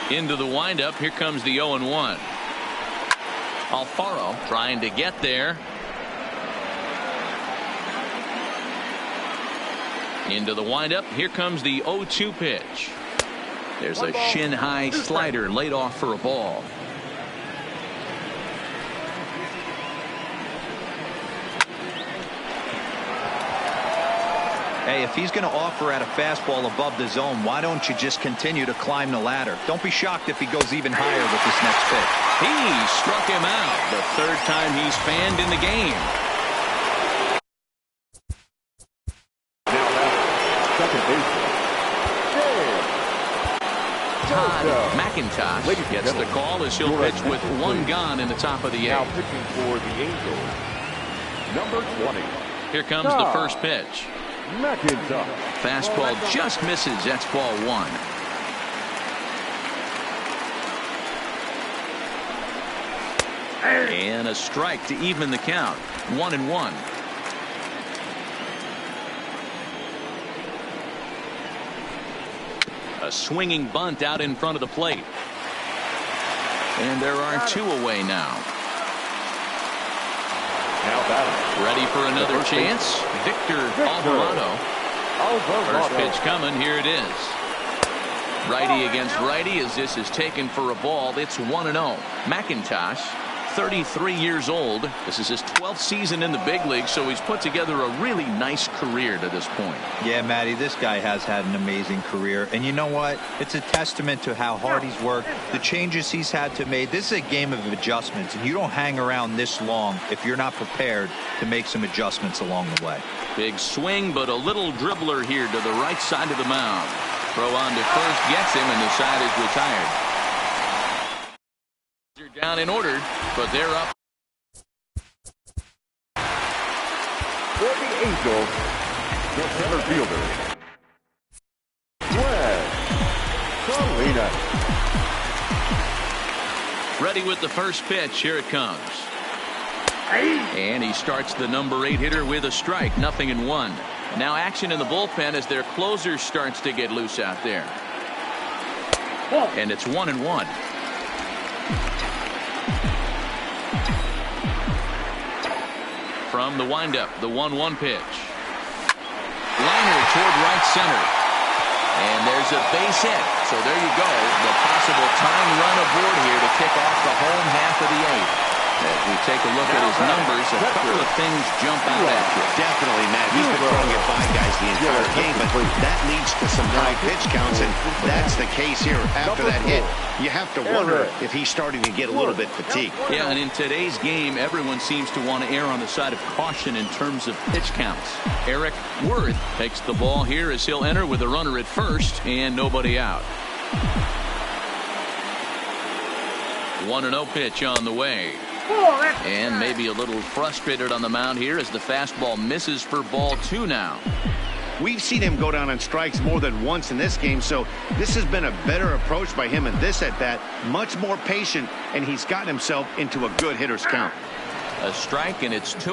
Into the windup. Here comes the 0-1. Alfaro trying to get there. Into the windup. Here comes the 0-2 pitch. There's a shin high slider laid off for a ball. Hey, if he's going to offer at a fastball above the zone, why don't you just continue to climb the ladder? Don't be shocked if he goes even higher with this next pitch. He struck him out. The third time he's fanned in the game. Now batting, second baseman, Todd McIntosh gets the call as he'll pitch with one gone in the top of the now eighth. pitching for the Angels, number 20. Here comes the first pitch. McIntosh. Fastball just misses. That's ball one. And a strike to even the count. 1-1. A swinging bunt out in front of the plate. And there are two away now. Now batting, Ready for another chance. Victor Alvarado. First pitch coming. Here it is. Righty against righty as this is taken for a ball. It's 1-0. McIntosh, 33 years old. This is his 12th season in the big league, so he's put together a really nice career to this point. Yeah, Matty, this guy has had an amazing career. And you know what? It's a testament to how hard he's worked, the changes he's had to make. This is a game of adjustments, and you don't hang around this long if you're not prepared to make some adjustments along the way. Big swing, but a little dribbler here to the right side of the mound. Throw on to first, gets him, and the side is retired. They're down and ordered, but they're up. for the Angels, the center fielder, Wes Salinas. Ready with the first pitch. Here it comes. And he starts the number 8 hitter with a strike. 0-1. Now action in the bullpen as their closer starts to get loose out there. And it's 1-1. From the windup, the 1-1 pitch. Liner toward right center. And there's a base hit. So there you go. The possible tying run aboard here to kick off the home half of the 8th. As we take a look at his numbers, a couple of things jump out at you. Definitely, Matt. He's been throwing it by guys the entire game, but that leads to some high pitch counts, and that's the case here after that hit. You have to wonder if he's starting to get a little bit fatigued. Yeah, and in today's game, everyone seems to want to err on the side of caution in terms of pitch counts. Eric Worth takes the ball here as he'll enter with a runner at first and nobody out. 1-0 pitch on the way. And maybe a little frustrated on the mound here as the fastball misses for ball 2 now. We've seen him go down on strikes more than once in this game, so this has been a better approach by him in this at-bat. Much more patient, and he's gotten himself into a good hitter's count. A strike, and it's 2.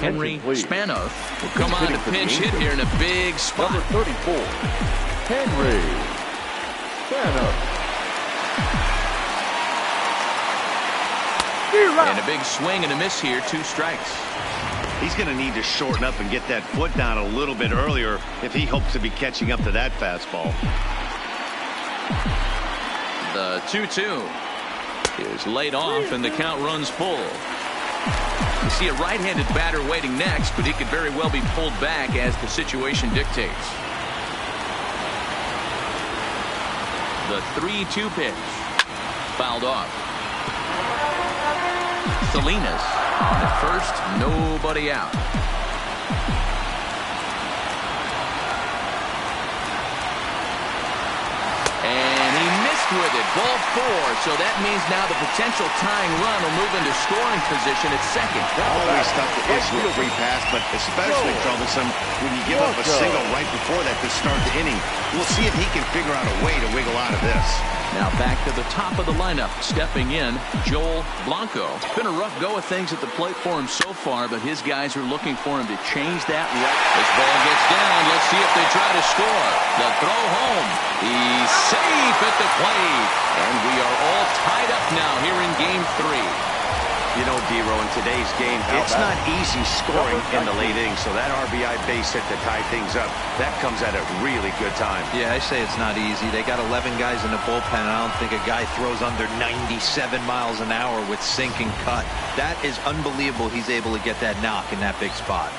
Henry Spanos will come on to pinch hit here in a big spot. Number 34, Henry Spanos. And a big swing and a miss here, 2 strikes. He's going to need to shorten up and get that foot down a little bit earlier if he hopes to be catching up to that fastball. The 2-2 is laid off and the count runs full. You see a right-handed batter waiting next, but he could very well be pulled back as the situation dictates. The 3-2 pitch fouled off. Salinas at first, nobody out. And he missed with it. Ball 4. So that means now the potential tying run will move into scoring position at second. Always tough to issue a free pass, but especially troublesome when you give up a single right before that to start the inning. We'll see if he can figure out a way to wiggle out of this. Now back to the top of the lineup. Stepping in, Joel Blanco. It's been a rough go of things at the plate for him so far, but his guys are looking for him to change that. This ball gets down. Let's see if they try to score. The throw home. He's safe at the plate. And we are all tied up now here in Game 3. You know, D-Row, in today's game, it's not easy scoring in the late innings, so that RBI base hit to tie things up, that comes at a really good time. Yeah, I say it's not easy. They got 11 guys in the bullpen, and I don't think a guy throws under 97 miles an hour with sink and cut. That is unbelievable he's able to get that knock in that big spot.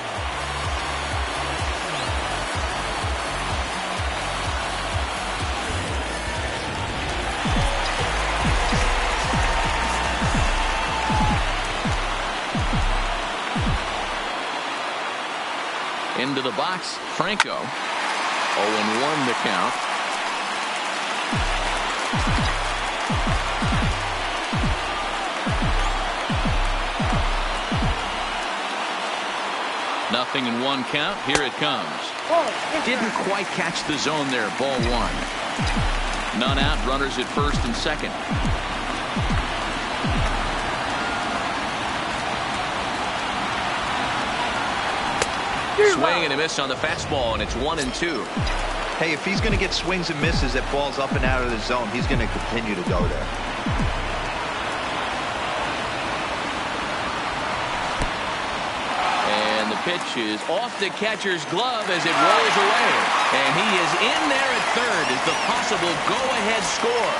Into the box, Franco. 0-1 the count. Nothing in 1 count. Here it comes. Didn't quite catch the zone there. Ball 1. None out. Runners at first and second. Swing and a miss on the fastball, and it's 1-2. Hey, if he's going to get swings and misses at balls up and out of the zone, he's going to continue to go there. And the pitch is off the catcher's glove as it rolls away. And he is in there at third as the possible go-ahead score.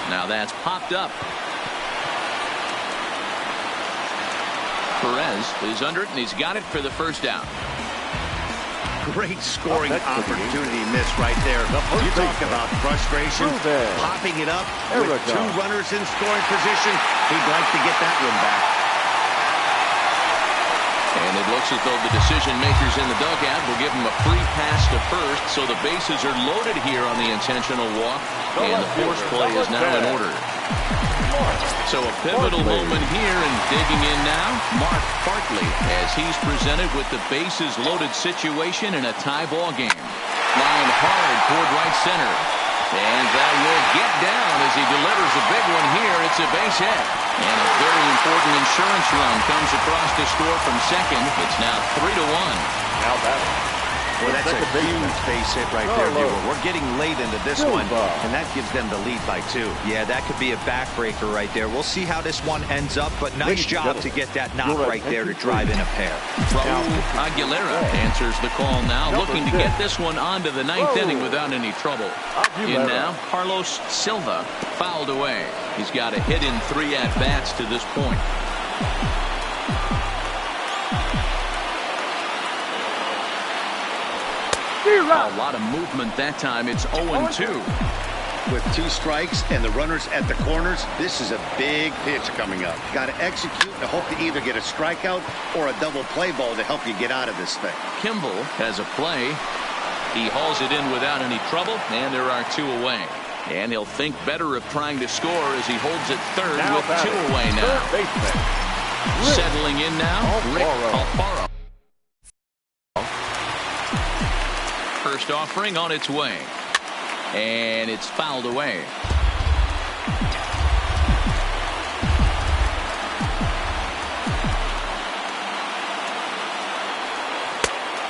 Now that's popped up. Perez is under it, and he's got it for the first down. Great scoring opportunity missed right there. You talk about frustration, popping it up with 2 runners in scoring position. He'd like to get that one back. And it looks as though the decision makers in the dugout will give him a free pass to first, so the bases are loaded here on the intentional walk, and the force play is now in order. So a pivotal moment here, and digging in now, Mark Bartley, as he's presented with the bases loaded situation in a tie ball game. Line hard toward right center. And that will get down as he delivers a big one here. It's a base hit. And a very important insurance run comes across to score from second. It's now 3-1. Now batting. Well, that's a huge base hit right there, viewer. We're getting late into this one, and that gives them the lead by 2. Yeah, that could be a backbreaker right there. We'll see how this one ends up, but nice job to get that knock right there to drive in a pair. Raul Aguilera answers the call now, looking to get this one onto the ninth inning without any trouble. In now, Carlos Silva fouled away. He's got a hit in 3 at-bats to this point. A lot of movement that time. It's 0-2. With 2 strikes and the runners at the corners, this is a big pitch coming up. Got to execute and hope to either get a strikeout or a double play ball to help you get out of this thing. Kimball has a play. He hauls it in without any trouble, and there are 2 away. And he'll think better of trying to score as he holds it third with 2 away now. Settling in now, Rick Alfaro. First offering on its way, and it's fouled away.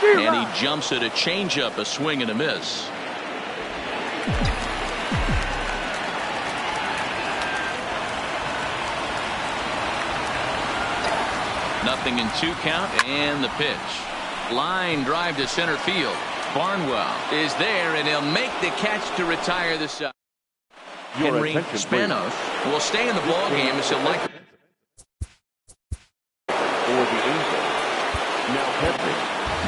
And he jumps at a changeup, a swing and a miss. Nothing in 2 count, and the pitch. Line drive to center field. Barnwell is there, and he'll make the catch to retire the side. Henry Spanos will stay in the ball game as he'll like. For the Angels, now pitching.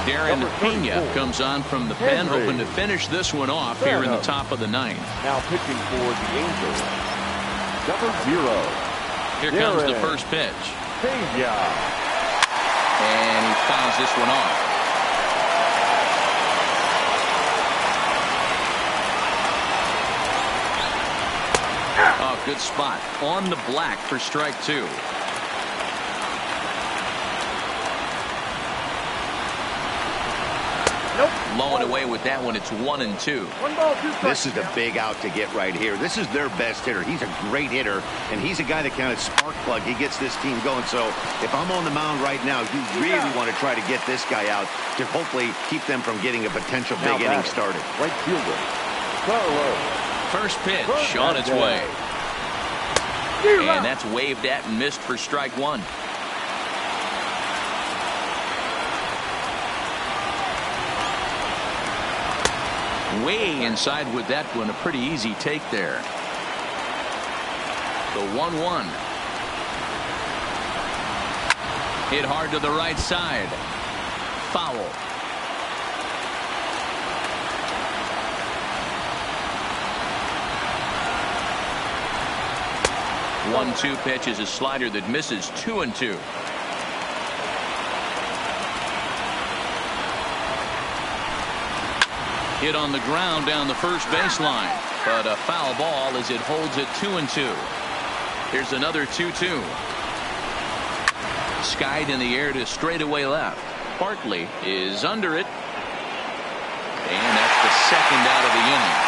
Darren Pena comes on from the pen, hoping to finish this one off here in the top of the 9th. Now pitching for the Angels, number 0. Here comes the first pitch. Pena. And he fouls this one off. Oh, good spot on the black for strike 2. Low and away with that one. It's 1-2. 1 ball, 2 strikes. This is the big out to get right here. This is their best hitter. He's a great hitter, and he's a guy that kind of spark plug. He gets this team going. So if I'm on the mound right now, you really want to try to get this guy out to hopefully keep them from getting a potential big inning started. Right fielder, Carlos. First pitch on its way. And that's waved at and missed for strike 1. Way inside with that one. A pretty easy take there. The 1-1. Hit hard to the right side. Foul. One-two pitch is a slider that misses. 2-2. Hit on the ground down the first baseline, but a foul ball as it holds it 2-2. Here's another 2-2. Skied in the air to straightaway left. Bartley is under it, and that's the second out of the inning.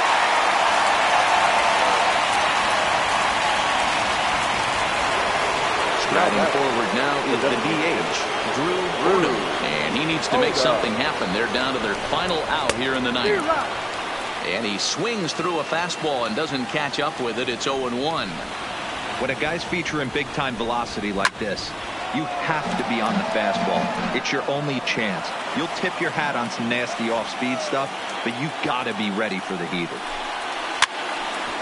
Striding forward now is the DH, Drew Bruno, and he needs to make something happen. They're down to their final out here in the 9th. And he swings through a fastball and doesn't catch up with it. It's 0-1. When a guy's featuring big-time velocity like this, you have to be on the fastball. It's your only chance. You'll tip your hat on some nasty off-speed stuff, but you gotta be ready for the heater.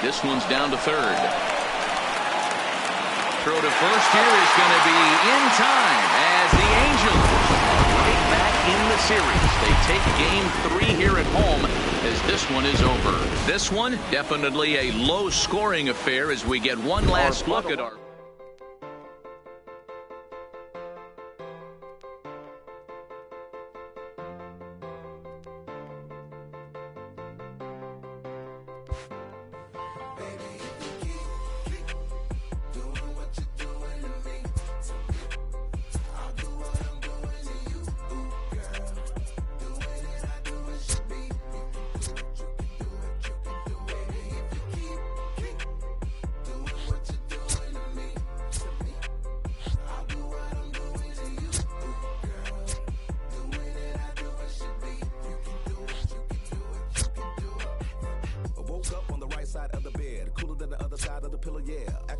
This one's down to third. Throw to first here is going to be in time as the Angels are right back in the series. They take game 3 here at home as this one is over. This one definitely a low-scoring affair as we get one last look at our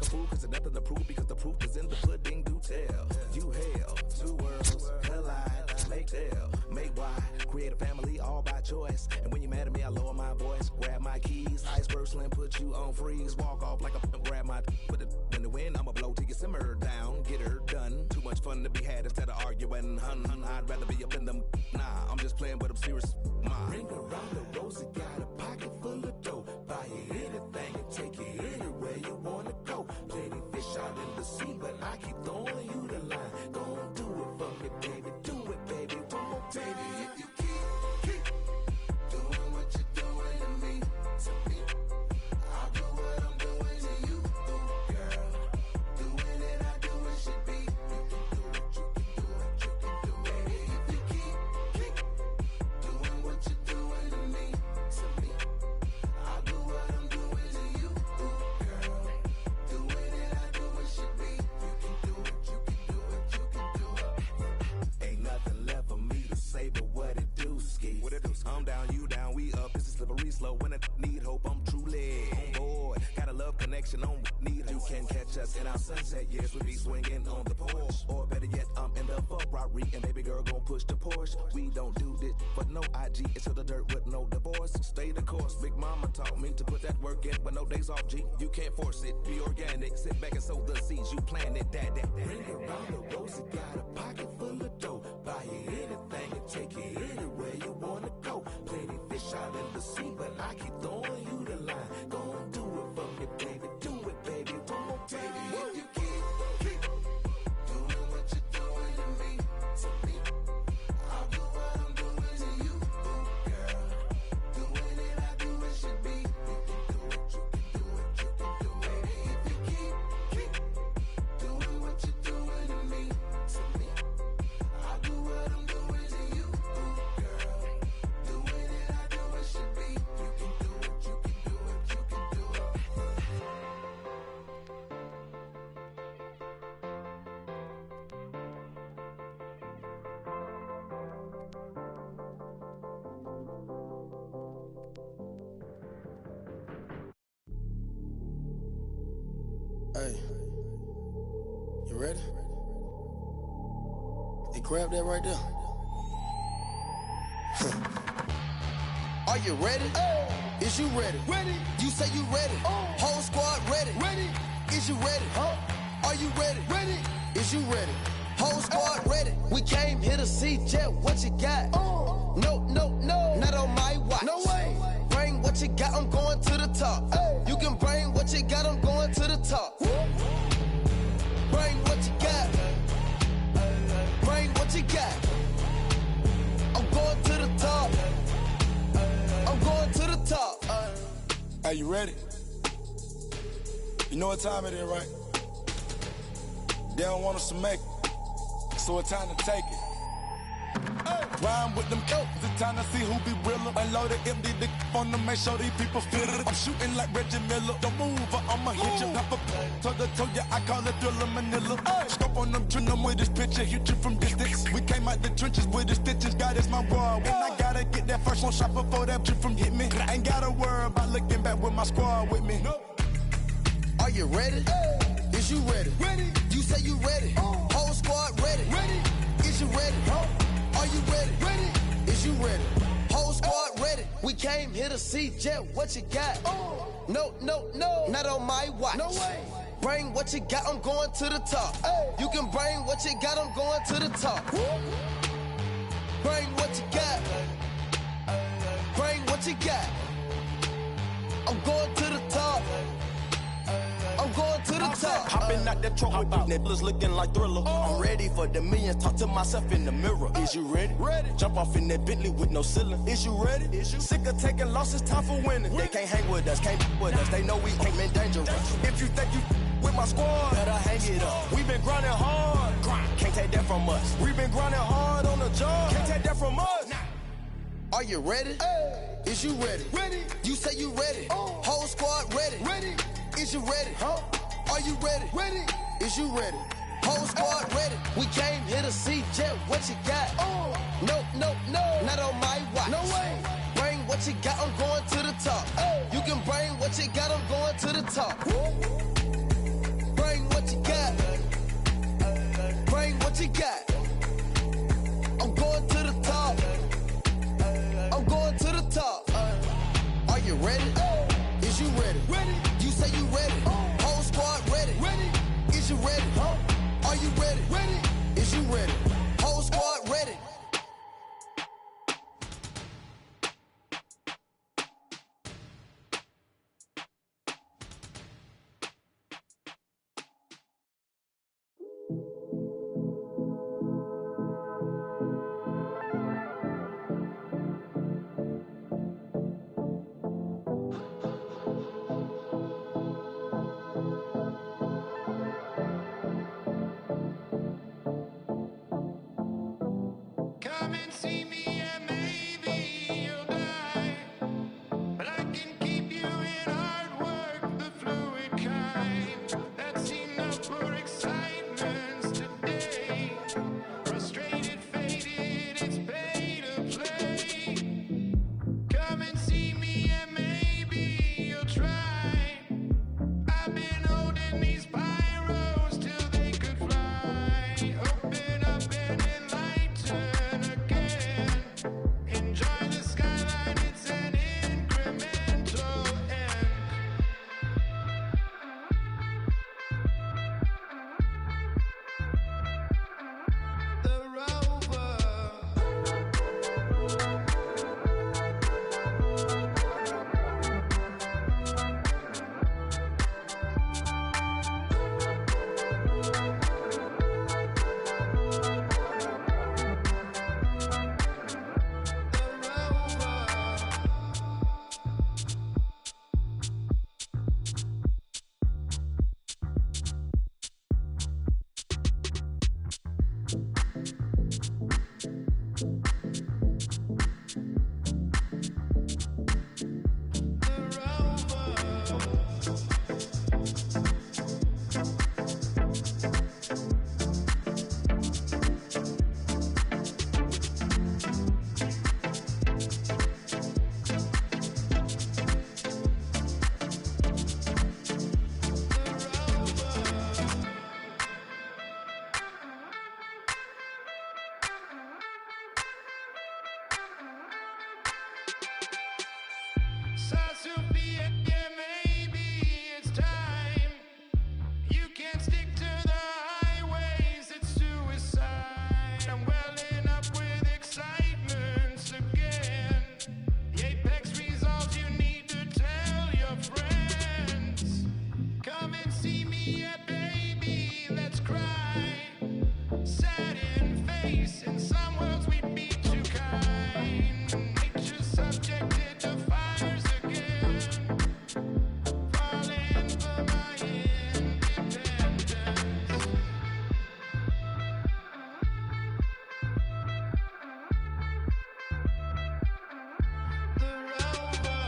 a fool cause there's nothing to prove because the proof is in the pudding, do tell. You hell, two worlds collide, make tell, make why, create a family all by choice. And when you're mad at me, I lower my voice, grab my keys, iceberg slim, put you on freeze, walk off like a grab my, put it in the wind, I'ma blow till you simmer down, get her done. Too much fun to be had instead of arguing, hun, I'd rather be up in them, nah, I'm just playing but I'm serious, Ring around the rosy, got a pocket full of dough, buy you anything and take you anywhere you wanna go. Plenty fish out in the sea, but I keep throwing you the line. Gon' do it for me, baby, do it, baby, one more time. Baby, if you keep doing what you're doing to me, I'll do what I'm doing to you, girl. Doing it, I do it should be. You can do it, you can do it, you can do it. Baby, if you keep doing what you're doing to me, I'll do what I'm doing to you, girl. Doing it, I do it should be. You can do it, you can do it, you can do it. Ain't nothing left for me to say but what it do, ski. What it do? I'm down, you down, we up. It's a slippery slope. When I need hope, I'm truly on board. Got a love connection on need. You can catch us in our sunset years. We be swinging on the porch, or better yet, I'm in the Ferrari and baby girl gon' push the Porsche. We don't do this for no IG. It's to the dirt with no divorce. Stay the course. Big mama taught me to put that work in, but no days off. G, you can't force it. Be organic. Sit back and sow the seeds you planted. That. Ring around the rosy, got a pocket full of dough. Buy you anything and take you anywhere you wanna go. Plenty fish out in the sea, but I keep throwing you the line. Gon' do it for me, baby. Do it, baby. One more time. Baby, if you keep doing what you're doing to me, I'll do what I'm doing to you, girl. Doing it, I do it should be. You can do it, you can do it, you can do it. Baby, if you keep doing what you're doing to me, I'll do what I'm doing to you, girl. Doing it, I do it should be. You can do it, you can do it, you can do it. Hey, you ready? Hey, grab that right there. Are you ready? Is you ready? Ready. You say you ready. Whole squad ready. Ready. Is you ready? Are you ready? Ready. Is you ready? Whole squad ready. We came here to see Jet. What you got? No, not on my watch. No way. Bring what you got. I'm going to the top. You can bring what you got. I'm going to the top. Bring what you got. Bring what you got. I'm going to the top. I'm going to the top. Are you ready? You know what time it is, right? They don't want us to make it, so it's time to take it. Rhyme with them coats, it's time to see who be realer. Unload it, empty the on them, make sure these people feel it. I'm shooting like Reggie Miller. Don't move or I'ma hit you. Pop up, toe to toe, yeah, I call it Thriller Manila. Scope on them, trim them with this picture, hit you from distance. We came out the trenches with the stitches, God is my war. When I gotta get that first one shot before that trip from hit me. I ain't gotta worry about looking back with my squad with me. Are you ready? Is you ready? Ready. You say you ready. Whole squad ready. Ready. Is you ready? Are you ready? Ready. Is you ready? Whole squad ready. We came here to see Jet. What you got? No, not on my watch. No way. Bring what you got. I'm going to the top. You can bring what you got. I'm going to the top. Bring what you got. Bring what you got. I'm going to the top. I'm going to the top. Hopping out that truck with these niggas looking like Thriller. I'm ready for the millions. Talk to myself in the mirror. Is you ready? Ready. Jump off in that Bentley with no ceiling. Is you ready? Is you sick of taking losses? Time for winning. They can't hang with us, can't with us. They know we aiming dangerous. If you think you with my squad, better hang it up. We been grinding hard. Can't take that from us. We been grinding hard on the job. Can't take that from us. Are you ready? Is you ready? Ready. You say you ready. Whole squad ready. Ready. Is you ready? Are you ready? Ready. Is you ready? Whole squad ready. We came here to see Jet. What you got? No, not on my watch. No way. Bring what you got. I'm going to the top. You can bring what you got. I'm going to the top. Are you ready? Ready? Is you ready? Whole squad ready. Come and see me and maybe you'll die. But I can keep you in hard work, the fluid kind. That's enough for excitements today. Frustrated, faded, it's pay to play. Come and see me and maybe you'll try. I've been holding these pyros till they could fly. Open up and enlighten again. Enjoy the skyline, it's an incremental end. The rover. Sophia, yeah, maybe it's time. You can't stick to the highways, it's suicide. I'm welling up with excitements again. The apex resolves, you need to tell your friends. Come and see me, yeah, baby, let's cry. Sad in face, in some worlds we'd be too kind. Nature's subjected to fires again. Falling for my independence. The rover.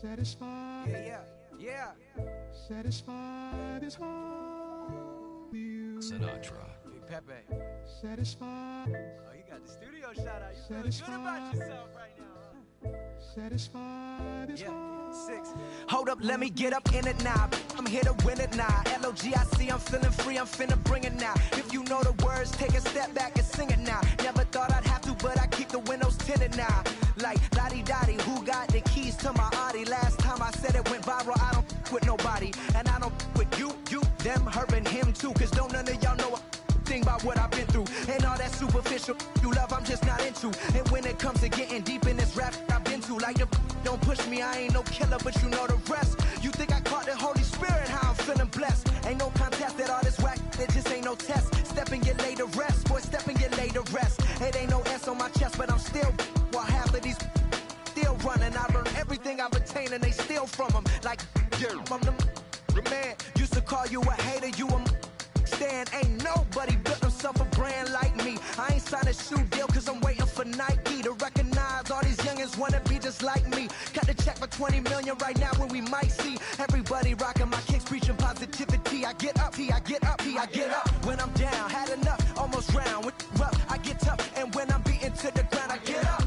Satisfied. Yeah. Satisfied is all you. Sinatra. Big Pepe. Satisfied. Oh, you got the studio shout out. You feeling good about yourself right now, huh? Satisfied is all. 6. Hold up, let me get up in it now. I'm here to win it now. L-O-G-I-C, I'm feeling free, I'm finna bring it now. If you know the words, take a step back and sing it now. Never thought I'd have to, but I keep the windows tinted now. Like, Lottie-Dottie, who got the keys to my Audi? Last time I said it went viral, I don't with nobody. And I don't with you, them, her, and him too. Cause don't none of y'all know a thing about what I've been through. And all that superficial you love, I'm just not into. And when it comes to getting deep in this rap I've been to, like the don't push me, I ain't no killer, but you know the rest. You think I caught the Holy Spirit, how I'm feeling blessed. Ain't no contest at all this whack, it just ain't no test. Step and get laid to rest, boy, step and get laid to rest. It ain't no S on my chest, but I'm still, while half of these still running. I learned everything I've attained and they steal from them. Like, I'm the man, used to call you a hater, you a stand. Ain't nobody built himself a brand like me. just like me. Cut the check for 20 million right now when we might see everybody rocking my kicks, preaching positivity. I get up, I get up, I get up. When I'm down, had enough, almost round. With rough, I get tough, and when I'm beaten to the ground, I get up,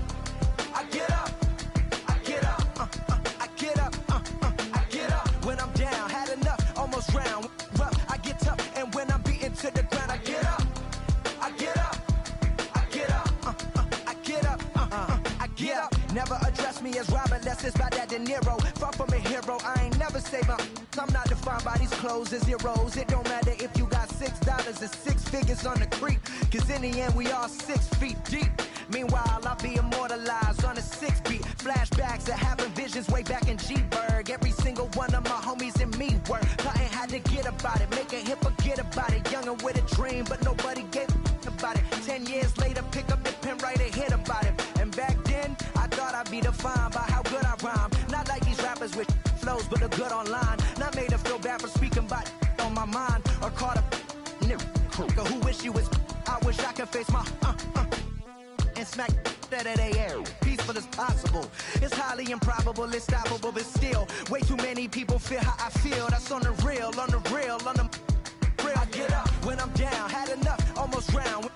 I get up, I get up, I get up, I get up. When I'm down, had enough, almost round. Rough, I get tough, and when I'm beaten to the ground, I get up, I get up, I get up, I get up, I get up. Never address me as Robert, less it's by that De Niro. Far from a hero, I ain't never saved up. I'm not defined by these clothes as zeros. It don't matter if you got $6 or 6 figures on the creep, cause in the end we all 6 feet deep. Meanwhile, I'll be immortalized on a 6 beat. Flashbacks that happen, visions way back in G-Berg. Every single one of my homies and me work. Plotting had to get about it, make a hit, forget about it. Young and with a dream, but nobody gave about it. 10 years later, pick up the pen, write a hit about it. And back then, I thought I'd be defined by how good I rhyme. Not like these rappers with flows, but a good online. Not made to feel bad for speaking about on my mind. Or caught up nigga who wish you was. I wish I could face my and smack that at air. Peaceful as possible. It's highly improbable, it's stoppable, but still, way too many people feel how I feel. That's on the real, on the real, on the real. I get up when I'm down, had enough, almost round.